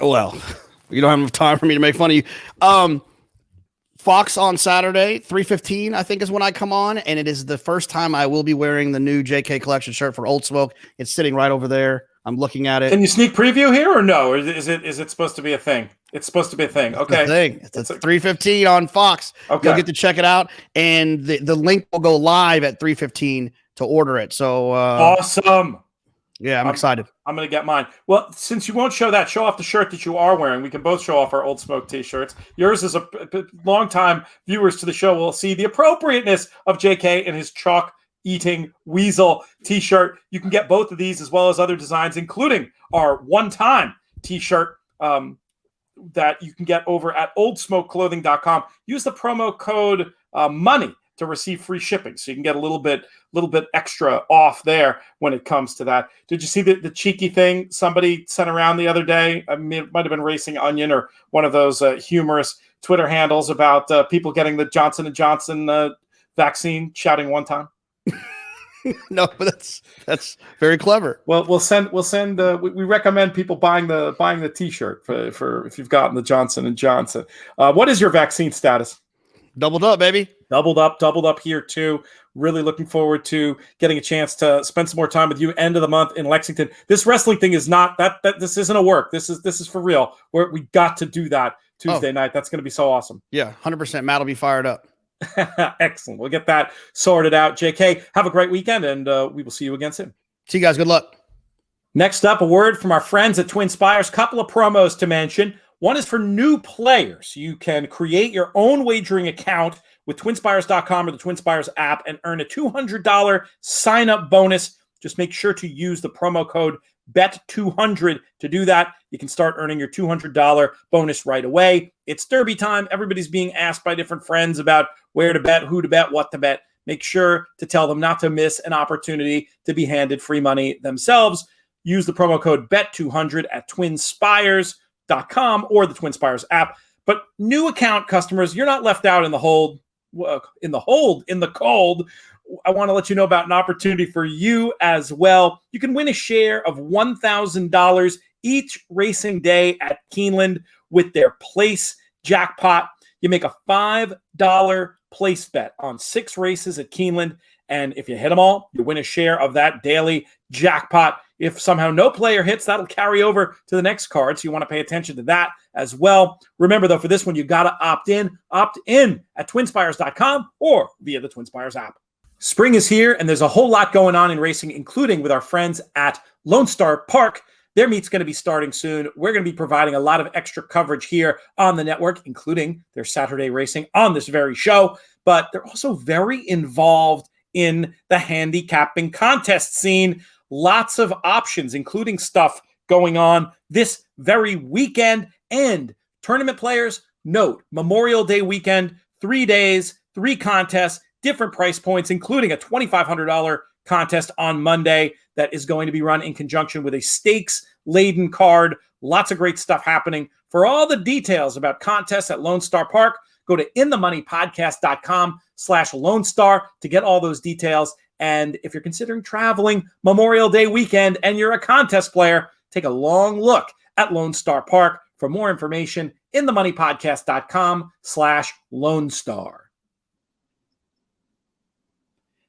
Well, you don't have enough time for me to make fun of you. Fox on Saturday, 3:15, I think is when I come on, and it is the first time I will be wearing the new JK Collection shirt for Old Smoke. It's sitting right over there. I'm looking at it. Can you sneak preview here or no? Or is it supposed to be a thing? It's supposed to be a thing. Okay. It's 3:15 on Fox. Okay. You'll get to check it out, and the link will go live at 3:15 to order it. So awesome. Yeah, I'm excited. I'm going to get mine. Well, since you won't show off the shirt that you are wearing. We can both show off our Old Smoke t-shirts. Yours is a long-time viewers to the show will see the appropriateness of JK and his chalk-eating weasel t-shirt. You can get both of these as well as other designs, including our one-time t-shirt that you can get over at oldsmokeclothing.com. Use the promo code MONEY to receive free shipping. So you can get a little bit extra off there when it comes to that. Did you see the cheeky thing somebody sent around the other day? I mean, it might have been Racing Onion or one of those humorous Twitter handles about people getting the Johnson & Johnson vaccine shouting one time. No, but that's very clever. Well, we'll send. We recommend people buying the T-shirt for if you've gotten the Johnson & Johnson. What is your vaccine status? Doubled up, baby. Doubled up here too. Really looking forward to getting a chance to spend some more time with you end of the month in Lexington. This wrestling thing is not that this isn't a work. This is for real. We got to do that Tuesday night. That's going to be so awesome. Yeah, 100%. Matt will be fired up. Excellent. We'll get that sorted out. JK, have a great weekend, and we will see you again soon. See you guys. Good luck. Next up, a word from our friends at Twin Spires. Couple of promos to mention. One is for new players. You can create your own wagering account with twinspires.com or the Twin Spires app and earn a $200 sign-up bonus. Just make sure to use the promo code BET200 to do that. You can start earning your $200 bonus right away. It's Derby time. Everybody's being asked by different friends about where to bet, who to bet, what to bet. Make sure to tell them not to miss an opportunity to be handed free money themselves. Use the promo code BET200 at twinspires.com or the Twin Spires app. But new account customers, you're not left out in the cold I want to let you know about an opportunity for you as well. You can win a share of $1,000 each racing day at Keeneland with their place jackpot. You make a $5 place bet on 6 races at Keeneland, and if you hit them all, you win a share of that daily jackpot. If somehow no player hits, that'll carry over to the next card, so you want to pay attention to that as well. Remember, though, for this one, you got to opt in at twinspires.com or via the TwinSpires app. Spring is here, and there's a whole lot going on in racing, including with our friends at Lone Star Park. Their meet's going to be starting soon. We're going to be providing a lot of extra coverage here on the network, including their Saturday racing on this very show. But they're also very involved in the handicapping contest scene. Lots of options, including stuff going on this very weekend. And tournament players, note, Memorial Day weekend, 3 days, 3 contests, different price points, including a $2,500 contest on Monday that is going to be run in conjunction with a stakes-laden card. Lots of great stuff happening. For all the details about contests at Lone Star Park, go to inthemoneypodcast.com/Lone Star to get all those details. And if you're considering traveling Memorial Day weekend and you're a contest player, take a long look at Lone Star Park. For more information, inthemoneypodcast.com/Lone Star.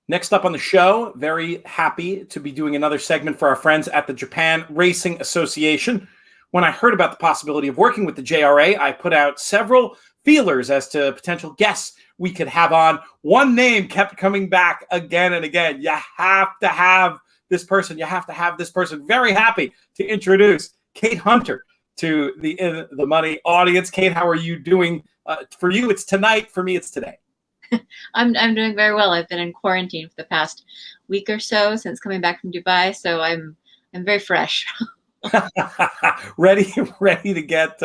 Next up on the show, very happy to be doing another segment for our friends at the Japan Racing Association. When I heard about the possibility of working with the JRA, I put out several feelers as to potential guests we could have on. One name kept coming back again and again. You have to have this person. You have to have this person. Very happy to introduce Kate Hunter to the In the Money audience. Kate, how are you doing? For you, it's tonight. For me, it's today. I'm doing very well. I've been in quarantine for the past week or so since coming back from Dubai, so I'm very fresh. ready to get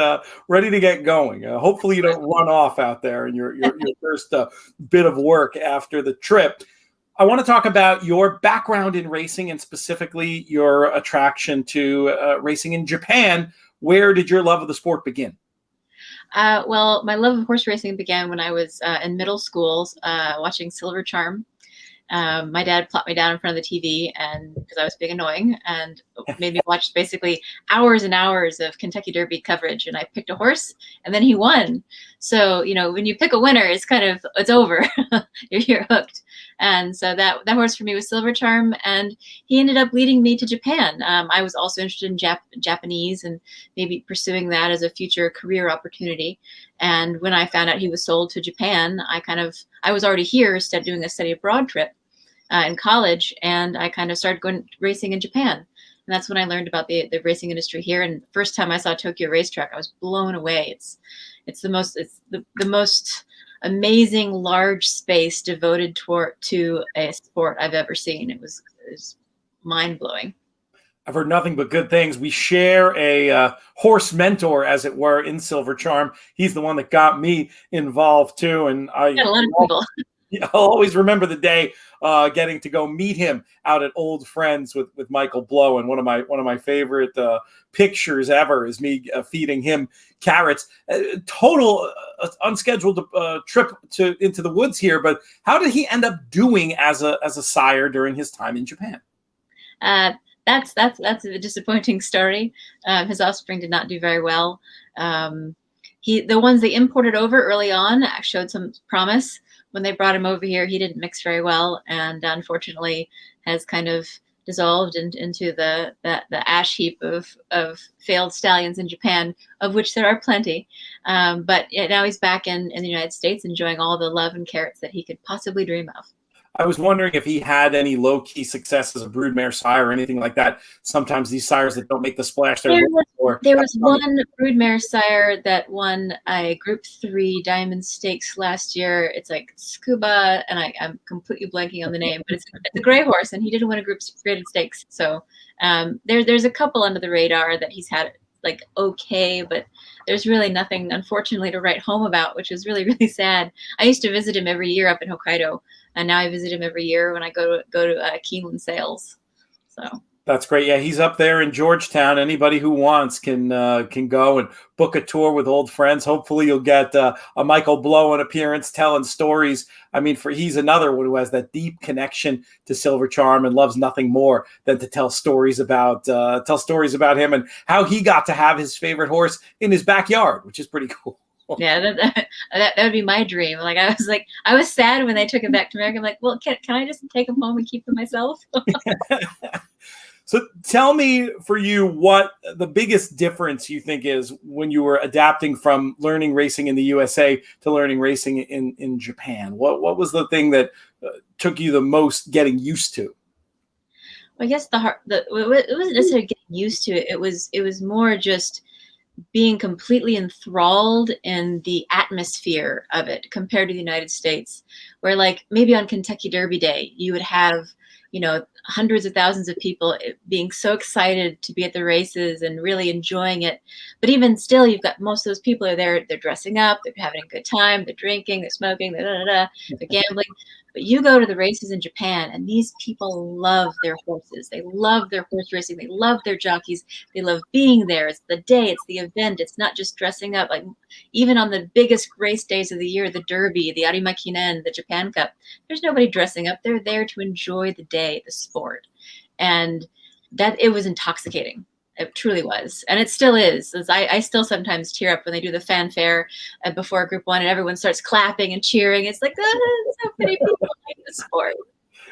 going. Hopefully you don't run off out there in your first bit of work after the trip. I want to talk about your background in racing and specifically your attraction to racing in Japan. Where did your love of the sport begin? Well, my love of horse racing began when I was in middle school, watching Silver Charm. My dad plopped me down in front of the TV, and because I was being annoying, and made me watch basically hours and hours of Kentucky Derby coverage. And I picked a horse, and then he won. So when you pick a winner, it's over. you're hooked. And so that horse for me was Silver Charm, and he ended up leading me to Japan. I was also interested in Japanese and maybe pursuing that as a future career opportunity. And when I found out he was sold to Japan, I was already here, doing a study abroad trip in college, and I kind of started going racing in Japan. And that's when I learned about the racing industry here. And the first time I saw Tokyo Racetrack, I was blown away. It's the most amazing large space devoted to a sport I've ever seen. It was mind blowing. I've heard nothing but good things. We share a horse mentor, as it were, in Silver Charm. He's the one that got me involved too, and I got a lot of people. I'll always remember the day getting to go meet him out at Old Friends with Michael Blow, and one of my favorite pictures ever is me feeding him carrots. Total unscheduled trip into the woods here, but how did he end up doing as a sire during his time in Japan? That's a disappointing story. His offspring did not do very well. The ones they imported over early on showed some promise. When they brought him over here, he didn't mix very well, and unfortunately has kind of dissolved into the ash heap of failed stallions in Japan, of which there are plenty. But now he's back in the United States, enjoying all the love and carrots that he could possibly dream of. I was wondering if he had any low-key success as a broodmare sire or anything like that. Sometimes these sires that don't make the splash. There was one broodmare sire that won a Group 3 Diamond Stakes last year. It's like Scuba, and I'm completely blanking on the name, but it's a gray horse, and he didn't win a Group Graded Stakes. So there's a couple under the radar that he's had okay, but there's really nothing, unfortunately, to write home about, which is really, really sad. I used to visit him every year up in Hokkaido, and now I visit him every year when I go to Keeneland sales. So That's great. Yeah, he's up there in Georgetown. Anybody who wants can go and book a tour with old friends. Hopefully, you'll get a Michael Blow appearance telling stories. I mean, he's another one who has that deep connection to Silver Charm and loves nothing more than to tell stories about him and how he got to have his favorite horse in his backyard, which is pretty cool. Yeah, that would be my dream. Like I was sad when they took him back to America. I'm like, well, can I just take him home and keep him myself? So tell me, for you, what the biggest difference you think is when you were adapting from learning racing in the USA to learning racing in Japan. What was the thing that took you the most getting used to? Well, I guess it wasn't necessarily getting used to it. It was more just being completely enthralled in the atmosphere of it compared to the United States, where like maybe on Kentucky Derby Day, you would have, hundreds of thousands of people being so excited to be at the races and really enjoying it. But even still, you've got most of those people are there, they're dressing up, they're having a good time, they're drinking, they're smoking, they're gambling. But you go to the races in Japan and these people love their horses. They love their horse racing. They love their jockeys. They love being there. It's the day, it's the event. It's not just dressing up. Like even on the biggest race days of the year, the Derby, the Arima Keeneland, the Japan Cup, there's nobody dressing up. They're there to enjoy the day, the sport. And that it was intoxicating. It truly was. And it still is. I still sometimes tear up when they do the fanfare before Group 1 and everyone starts clapping and cheering. It's like, so many people like the sport.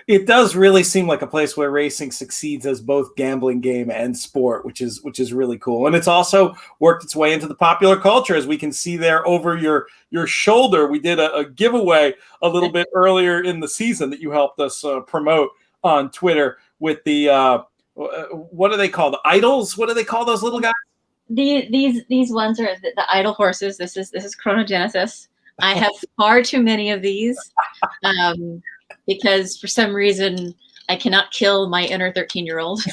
It does really seem like a place where racing succeeds as both gambling game and sport, which is really cool. And it's also worked its way into the popular culture, as we can see there over your shoulder. We did a giveaway a little bit earlier in the season that you helped us promote on Twitter with the what are they called? Idols? What do they call those little guys? These ones are the idol horses. This is Chronogenesis. I have far too many of these because for some reason I cannot kill my inner 13-year-old. So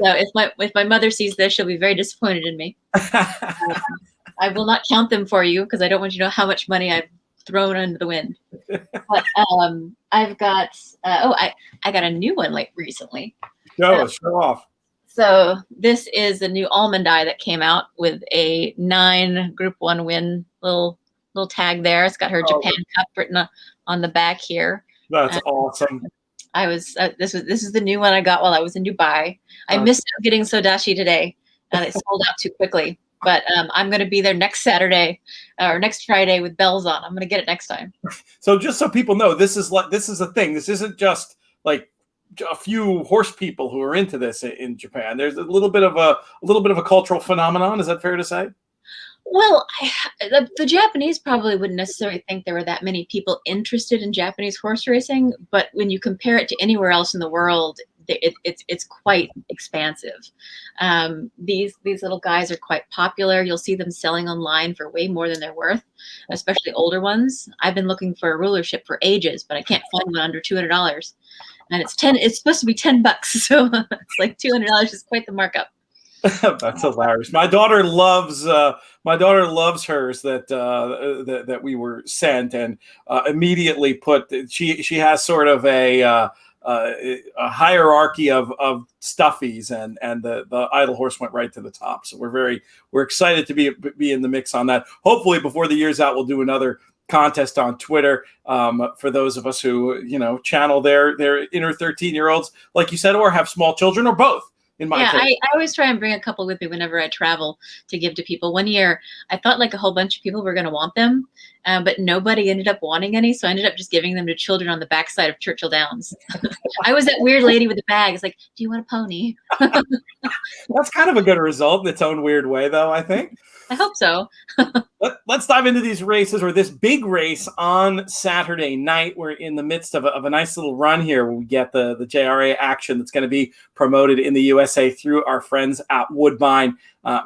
if my mother sees this, she'll be very disappointed in me. I will not count them for you because I don't want you to know how much money I've thrown into the wind. But I've got I got a new one recently. Show off. So this is the new almond eye that came out with a 9 Group 1 win little tag there. It's got her Japan Cup written on the back here. That's awesome. I was this is the new one I got while I was in Dubai. I missed out getting Sodashi today, and it sold out too quickly. But I'm going to be there next Saturday or next Friday with bells on. I'm going to get it next time. So just so people know, this is a thing. This isn't just like a few horse people who are into this in Japan. There's a little bit of a cultural phenomenon. Is that fair to say? Well, the Japanese probably wouldn't necessarily think there were that many people interested in Japanese horse racing. But when you compare it to anywhere else in the world, it's quite expansive. These little guys are quite popular. You'll see them selling online for way more than they're worth, especially older ones. I've been looking for a rulership for ages, but I can't find one under $200. And it's supposed to be $10, so it's like $200 is quite the markup. That's hilarious. My daughter loves hers that we were sent, and immediately put. She has sort of a hierarchy of stuffies, and the idle horse went right to the top. So we're excited to be in the mix on that. Hopefully before the year's out, we'll do another contest on Twitter for those of us who channel their inner 13-year-olds, like you said, or have small children, or both. In my case. I always try and bring a couple with me whenever I travel to give to people. One year, I thought like a whole bunch of people were going to want them, but nobody ended up wanting any. So I ended up just giving them to children on the backside of Churchill Downs. I was that weird lady with the bag. It's like, do you want a pony? That's kind of a good result in its own weird way, though, I think. I hope so. Let's dive into these races, or this big race on Saturday night. We're in the midst of a nice little run here where we get the JRA action that's going to be promoted in the USA through our friends at Woodbine.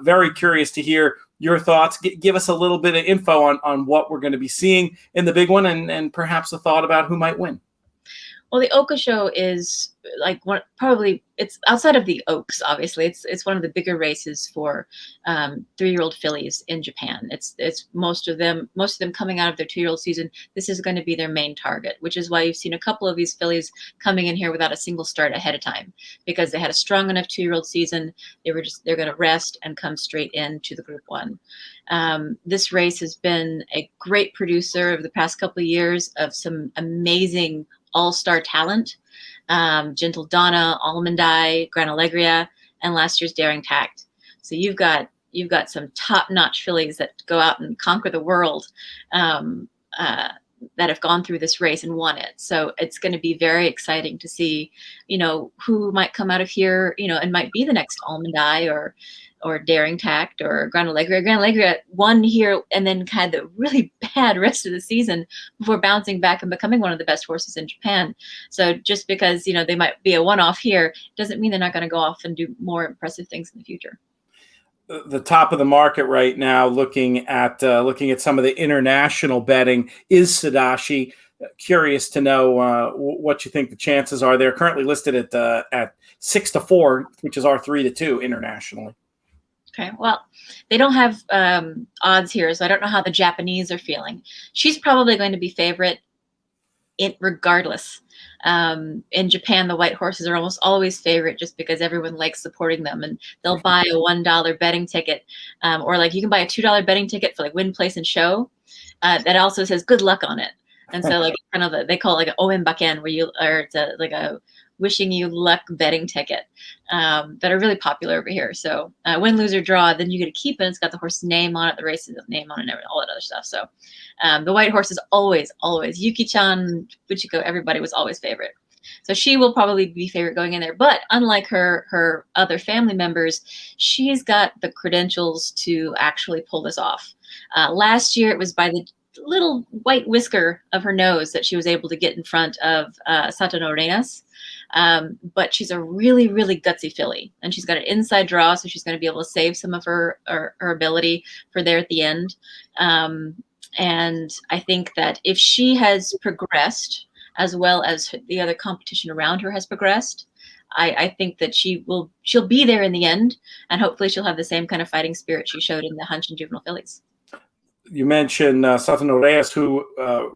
Very curious to hear your thoughts. Give us a little bit of info on what we're going to be seeing in the big one, and perhaps a thought about who might win. Well, the Oka Show is like probably it's outside of the Oaks. Obviously, it's one of the bigger races for 3-year-old fillies in Japan. It's most of them coming out of their 2-year-old season. This is going to be their main target, which is why you've seen a couple of these fillies coming in here without a single start ahead of time, because they had a strong enough 2-year-old season. They're going to rest and come straight into the Group 1. This race has been a great producer over the past couple of years of some amazing all-star talent. Gentle Donna, Almond Eye, Gran Alegria, and last year's Daring Tact. So you've got some top-notch fillies that go out and conquer the world, that have gone through this race and won it. So it's going to be very exciting to see, who might come out of here, and might be the next Almond Eye or Daring Tact or Gran Alegria. Gran Alegria won here and then had the really bad rest of the season before bouncing back and becoming one of the best horses in Japan. So just because, they might be a one-off here doesn't mean they're not going to go off and do more impressive things in the future. The top of the market right now, looking at some of the international betting, is Sadashi. Curious to know what you think the chances are. They're currently listed at 6-4, which is our 3-2 internationally. Okay, well, they don't have odds here, so I don't know how the Japanese are feeling. She's probably going to be favorite regardless. In Japan, the white horses are almost always favorite just because everyone likes supporting them, and they'll buy a $1 betting ticket, or like you can buy a $2 betting ticket for like win, place, and show that also says good luck on it. And so like kind of they call it like an oenbaken, where it's like a wishing you luck betting ticket, that are really popular over here. So win, lose, or draw, then you get to keep it. It's got the horse's name on it, the race's name on it, and all that other stuff. So the white horse is always Yuki-chan, Fuchiko, everybody was always favorite. So she will probably be favorite going in there. But unlike her other family members, she's got the credentials to actually pull this off. Last year, it was by the little white whisker of her nose that she was able to get in front of Sato no Reinas. But she's a really, really gutsy filly, and she's got an inside draw, so she's going to be able to save some of her ability for there at the end. And I think that if she has progressed as well as the other competition around her has progressed, I think that she'll be there in the end, and hopefully she'll have the same kind of fighting spirit she showed in the Hanshin Juvenile Fillies. You mentioned Sato no Reinas, who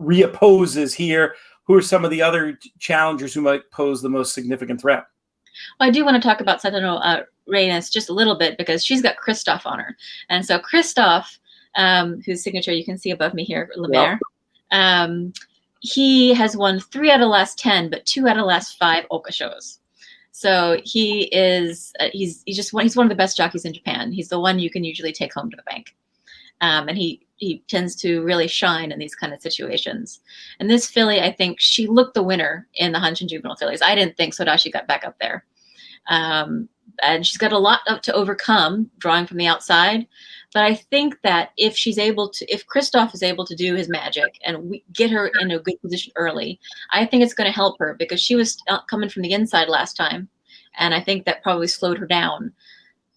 reopposes here. Who are some of the other challengers who might pose the most significant threat? Well, I do want to talk about Sato no Reinas just a little bit, because she's got Christoph on her. And so Christoph, whose signature you can see above me here, Lemaire, he has won 3 out of the last 10, but 2 out of the last 5 Oka Shows. So he is he's one of the best jockeys in Japan. He's the one you can usually take home to the bank. And he tends to really shine in these kind of situations. And this filly, I think she looked the winner in the Hanshin Juvenile Fillies. I didn't think Sodashi got back up there. And she's got a lot to overcome drawing from the outside. But I think that if Christoph is able to do his magic and we get her in a good position early, I think it's going to help her, because she was coming from the inside last time. And I think that probably slowed her down.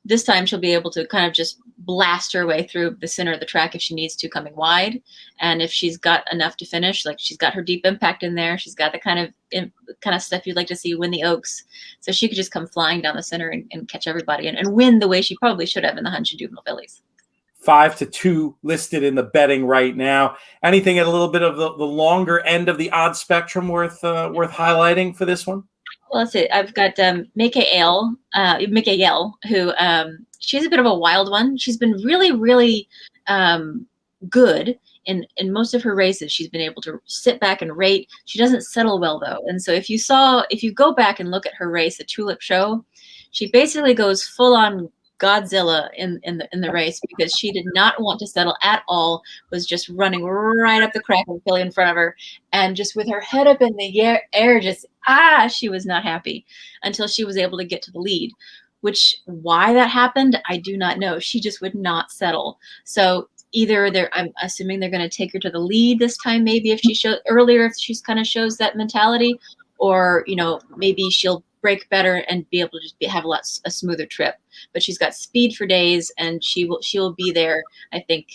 This time she'll be able to kind of just blast her way through the center of the track if she needs to, coming wide. And if she's got enough to finish, like she's got her deep impact in there, she's got the kind of stuff you'd like to see win the Oaks. So she could just come flying down the center and catch everybody and win the way she probably should have in the Hanshin Juvenile Fillies. 5-2 listed in the betting right now. Anything at a little bit of the longer end of the odds spectrum worth highlighting for this one? Well, let's see. I've got Mikael, who she's a bit of a wild one. She's been really, really good in most of her races. She's been able to sit back and rate. She doesn't settle well, though. And so if you go back and look at her race, the Tulip Show, she basically goes full on Godzilla in the race, because she did not want to settle at all, was just running right up the crack of the filly in front of her, and just with her head up in the air, just she was not happy until she was able to get to the lead. Why that happened, I do not know. She just would not settle. So either I'm assuming they're going to take her to the lead this time, maybe if she's kind of shows that mentality, or maybe she'll break better and be able to just have a smoother trip. But she's got speed for days, and she will be there, I think,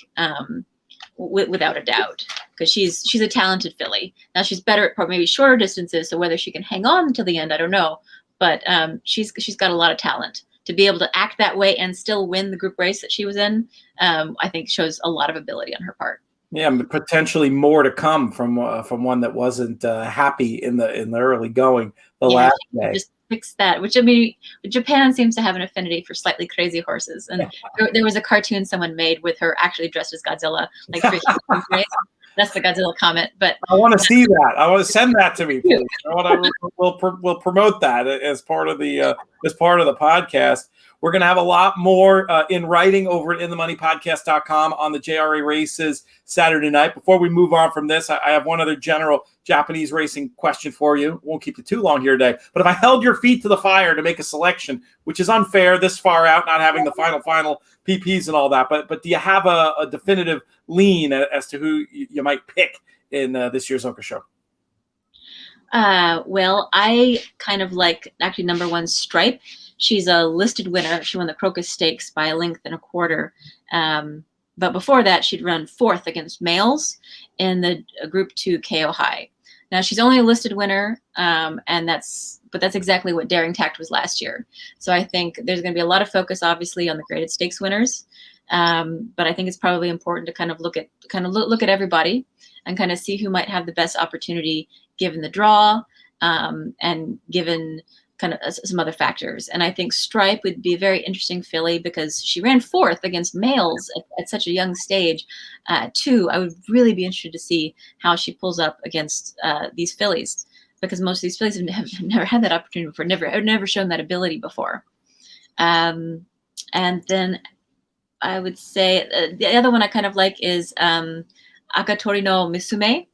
without a doubt, because she's a talented filly. Now she's better at maybe shorter distances, so whether she can hang on until the end, I don't know. But she's got a lot of talent to be able to act that way and still win the group race that she was in. I think shows a lot of ability on her part. Yeah, potentially more to come from one that wasn't happy in the early going last day. Just fix that, which I mean, Japan seems to have an affinity for slightly crazy horses. And there was a cartoon someone made with her actually dressed as Godzilla, like that's the Godzilla comment. But I want to see that. I want to send that to me, please. We'll promote that as part of the podcast. We're going to have a lot more in writing over at inthemoneypodcast.com on the JRA races Saturday night. Before we move on from this, I have one other general Japanese racing question for you. Won't keep you too long here today. But if I held your feet to the fire to make a selection, which is unfair this far out, not having the final PPs and all that, but do you have a definitive lean as to who you might pick in this year's Oka Sho? Well, I kind of like actually number 1 Stripe. She's a listed winner. She won the Crocus Stakes by a length and a quarter. But before that, she'd run 4th against males in the Group 2 KO High. Now she's only a listed winner, and that's exactly what Daring Tact was last year. So I think there's going to be a lot of focus, obviously, on the graded stakes winners. But I think it's probably important to kind of look at everybody and kind of see who might have the best opportunity given the draw and given kind of some other factors. And I think Stripe would be a very interesting filly because she ran 4th against males at such a young stage too. I would really be interested to see how she pulls up against these fillies, because most of these fillies have never had that opportunity before, never shown that ability before. And then I would say the other one I kind of like is Akatori no Misume.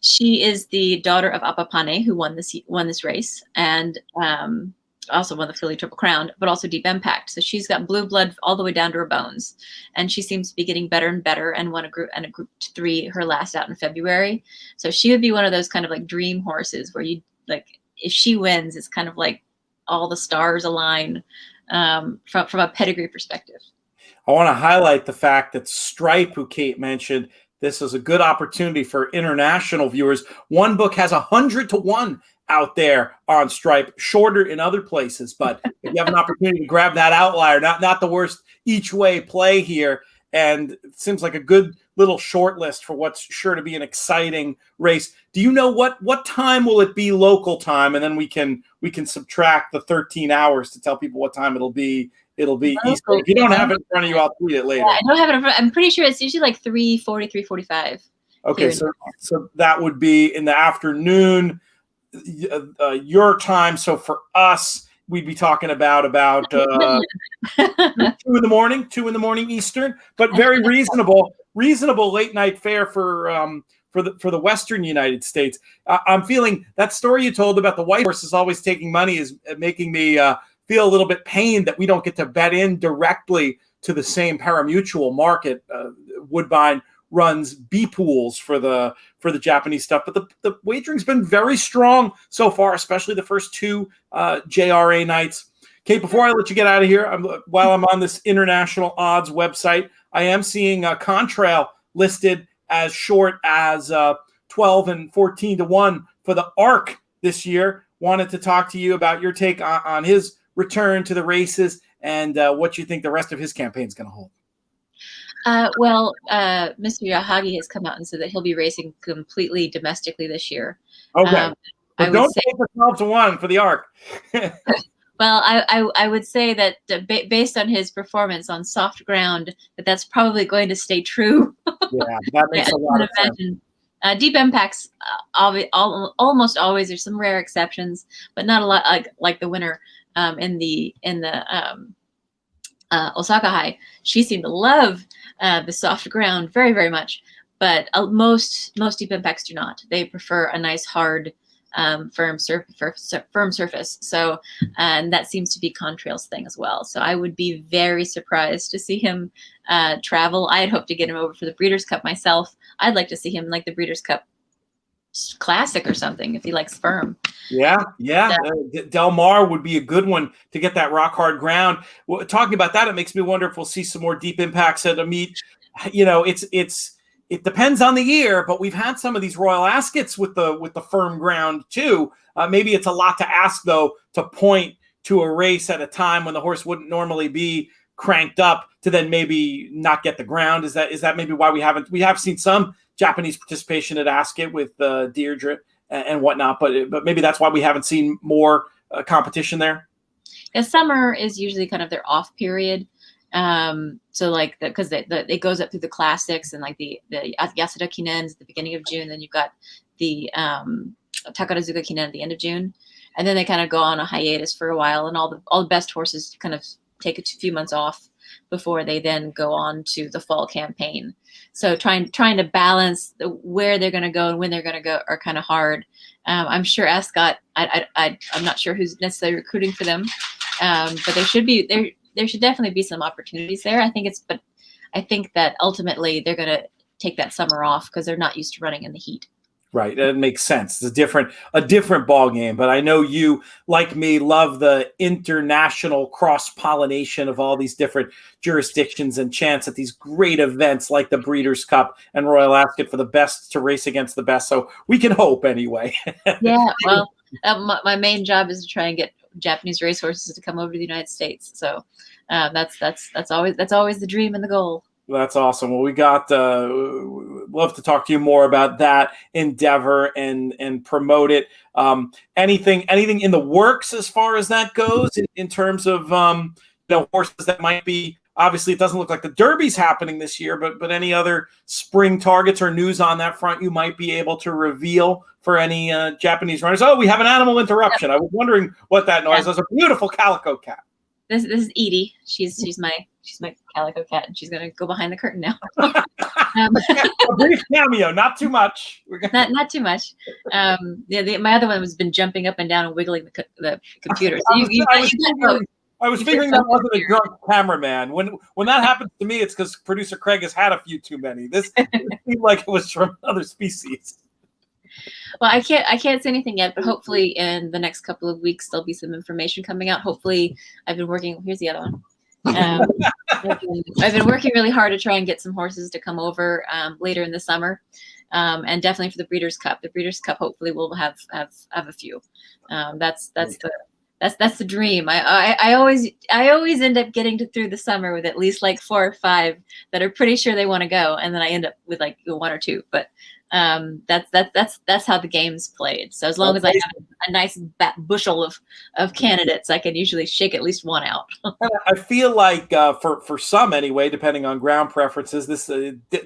She is the daughter of Apapane, who won this race, and also won the filly Triple Crown, but also Deep Impact. So she's got blue blood all the way down to her bones, and she seems to be getting better and better. And won a group 3 her last out in February. So she would be one of those kind of like dream horses where you like if she wins, it's kind of like all the stars align from a pedigree perspective. I want to highlight the fact that Stripe, who Kate mentioned, this is a good opportunity for international viewers. One book has 100 to 1 out there on Stripe, shorter in other places. But if you have an opportunity to grab that outlier, not the worst each way play here. And it seems like a good little short list for what's sure to be an exciting race. Do you know what time will it be local time? And then we can subtract the 13 hours to tell people what time it'll be. It'll be Eastern. If you don't have it in front of you, I'll tweet it later. Yeah, I don't have it in front. I'm pretty sure it's usually like 3:40, 3:45. Okay, so that would be in the afternoon, your time. So for us, we'd be talking about 2 in the morning Eastern, but very reasonable late night fare for the Western United States. I'm feeling that story you told about the white horses always taking money is making me feel a little bit pained that we don't get to bet in directly to the same parimutuel market. Woodbine runs B pools for the Japanese stuff, but the wagering's been very strong so far, especially the first 2 JRA nights. Kate, before I let you get out of here, while I'm on this international odds website, I am seeing Contrail listed as short as 12 and 14 to 1 for the ARC this year. Wanted to talk to you about your take on his return to the races and what you think the rest of his campaign is going to hold. Well, Mr. Yahagi has come out and said that he'll be racing completely domestically this year. Okay. But don't take the 12 to 1 for the ARC. Well, I would say that based on his performance on soft ground, that's probably going to stay true. Yeah, that makes a lot of sense. Deep impacts, almost always. There's some rare exceptions, but not a lot like the winner in the Osaka High. She seemed to love the soft ground very, very much, but most deep impacts do not. They prefer a nice hard firm surface. So, and that seems to be Contrail's thing as well. So I would be very surprised to see him travel. I had hoped to get him over for the Breeders' Cup myself. I'd like to see him like the Breeders' Cup Classic or something if he likes firm. Yeah. Del Mar would be a good one to get that rock hard ground. Well, talking about that, it makes me wonder if we'll see some more deep impacts at a meet. You know, it's it depends on the year, but we've had some of these Royal Ascots with the firm ground too. Maybe it's a lot to ask though to point to a race at a time when the horse wouldn't normally be cranked up to then maybe not get the ground. Is that maybe why we have seen some Japanese participation at Ascot with Deirdre and whatnot, but maybe that's why we haven't seen more competition there. The summer is usually kind of their off period. So like because it goes up through the classics and like the Saturday Keeneland at the beginning of June, then you've got the Takarazuka Keeneland at the end of June, and then they kind of go on a hiatus for a while, and all the best horses kind of take a few months off before they then go on to the fall campaign. So trying to balance where they're going to go and when they're going to go are kind of hard. I'm sure Ascot. I'm not sure who's necessarily recruiting for them, but there should definitely be some opportunities there. I think that ultimately they're going to take that summer off because they're not used to running in the heat. Right. That makes sense. It's a different ball game, but I know you, like me, love the international cross-pollination of all these different jurisdictions and chance at these great events like the Breeders' Cup and Royal Ascot for the best to race against the best. So we can hope anyway. Yeah. Well, my main job is to try and get Japanese racehorses to come over to the United States. So that's always the dream and the goal. That's awesome. Well, we got love to talk to you more about that endeavor and promote it. Anything in the works as far as that goes in terms of horses that might be. Obviously, it doesn't look like the Derby's happening this year, but any other spring targets or news on that front you might be able to reveal for any Japanese runners. Oh, we have an animal interruption. I was wondering what that noise was. A beautiful calico cat. This is Edie. She's my calico cat, and she's gonna go behind the curtain now. A brief cameo, not too much. Not too much. My other one has been jumping up and down and wiggling the computer. So I was figuring that wasn't a drunk cameraman. When that happens to me, it's because producer Craig has had a few too many. This seemed like it was from another species. Well, I can't say anything yet, but hopefully in the next couple of weeks there'll be some information coming out. Hopefully, I've been working. Here's the other one. I've been working really hard to try and get some horses to come over later in the summer, and definitely for the Breeders' Cup. The Breeders' Cup hopefully we'll have a few. That's the dream. I always end up getting through the summer with at least like 4 or 5 that are pretty sure they want to go, and then I end up with like 1 or 2. But that's how the game's played. So as long as I have a nice bushel of candidates, I can usually shake at least one out. I feel like for some anyway, depending on ground preferences, this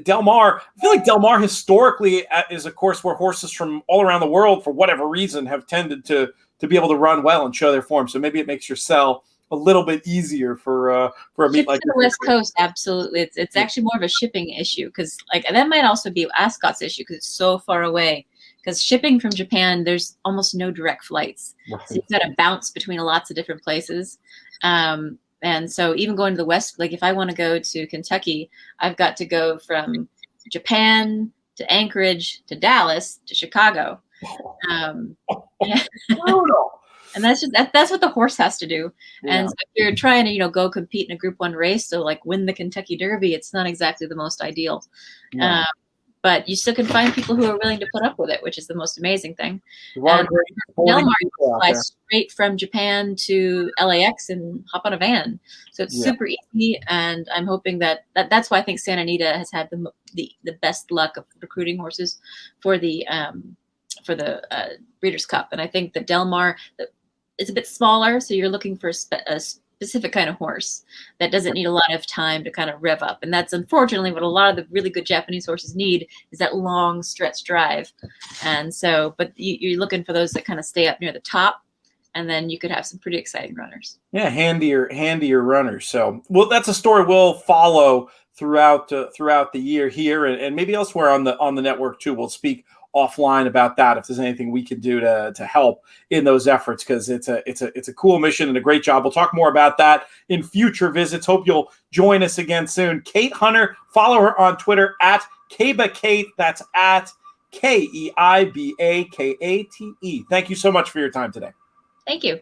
Del Mar. I feel like Del Mar historically is a course where horses from all around the world, for whatever reason, have tended to be able to run well and show their form. So maybe it makes your sell a little bit easier for a meet like the West Coast. Absolutely, it's actually more of a shipping issue because and that might also be Ascot's issue because it's so far away. Because shipping from Japan, there's almost no direct flights, right. So you've got to bounce between lots of different places. And so even going to the West, like if I want to go to Kentucky, I've got to go from Japan to Anchorage to Dallas to Chicago. And that's what the horse has to do. Yeah. And so if you're trying to go compete in a Group 1 race, so like win the Kentucky Derby, it's not exactly the most ideal. Yeah. But you still can find people who are willing to put up with it, which is the most amazing thing. Del Mar, you can fly straight from Japan to LAX and hop on a van, so it's super easy. And I'm hoping that's why I think Santa Anita has had the best luck of recruiting horses for the Breeders' Cup. And I think that Del Mar, it's a bit smaller, so you're looking for a specific kind of horse that doesn't need a lot of time to kind of rev up. And that's unfortunately what a lot of the really good Japanese horses need, is that long stretch drive. And so, but you're looking for those that kind of stay up near the top, and then you could have some pretty exciting runners. Yeah, handier runners. So, well, that's a story we'll follow throughout the year here and maybe elsewhere on the network too. We'll speak offline about that if there's anything we can do to help in those efforts, because it's a cool mission and a great job. We'll talk more about that in future visits. Hope you'll join us again soon. Kate Hunter, follow her on Twitter at KeibaKate. That's at KEIBAKATE. Thank you so much for your time today. Thank you.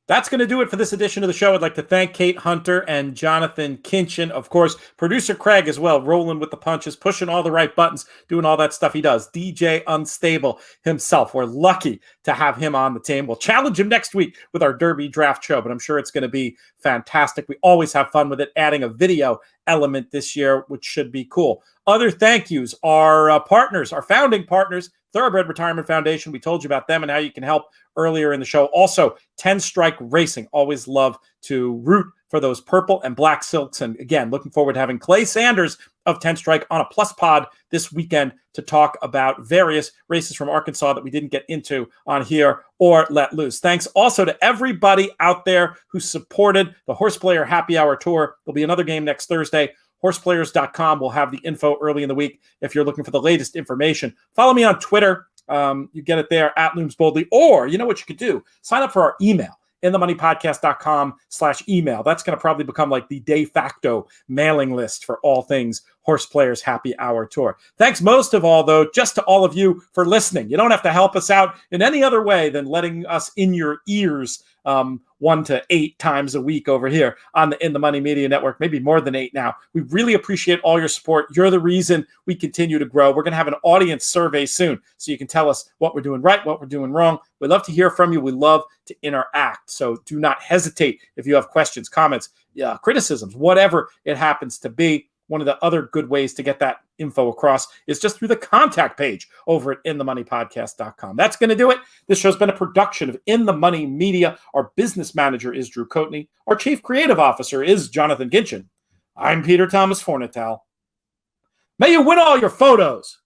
That's going to do it for this edition of the show. I'd like to thank Kate Hunter and Jonathan Kinchin. Of course, producer Craig as well, rolling with the punches, pushing all the right buttons, doing all that stuff he does. DJ Unstable himself. We're lucky to have him on the team. We'll challenge him next week with our Derby draft show, but I'm sure it's going to be fantastic. We always have fun with it, adding a video element this year, which should be cool. Other thank yous, our partners, our founding partners, Thoroughbred Retirement Foundation. We told you about them and how you can help earlier in the show. Also, 10 Strike Racing. Always love to root for those purple and black silks. And again, looking forward to having Clay Sanders of 10 Strike on a Plus Pod this weekend to talk about various races from Arkansas that we didn't get into on here or let loose. Thanks also to everybody out there who supported the Horse Player Happy Hour Tour. There'll be another game next Thursday. Horseplayers.com will have the info early in the week if you're looking for the latest information. Follow me on Twitter. You get it there at Looms Boldly. Or you know what you could do? Sign up for our email, inthemoneypodcast.com/email. That's going to probably become like the de facto mailing list for all things Horse Players Happy Hour Tour. Thanks most of all, though, just to all of you for listening. You don't have to help us out in any other way than letting us in your ears 1 to 8 times a week over here on the In the Money Media Network, maybe more than 8 now. We really appreciate all your support. You're the reason we continue to grow. We're going to have an audience survey soon, so you can tell us what we're doing right, what we're doing wrong. We'd love to hear from you. We love to interact. So do not hesitate if you have questions, comments, criticisms, whatever it happens to be. One of the other good ways to get that info across is just through the contact page over at inthemoneypodcast.com. That's going to do it. This show's been a production of In the Money Media. Our business manager is Drew Coatney. Our chief creative officer is Jonathan Ginchin. I'm Peter Thomas Fornatal. May you win all your photos.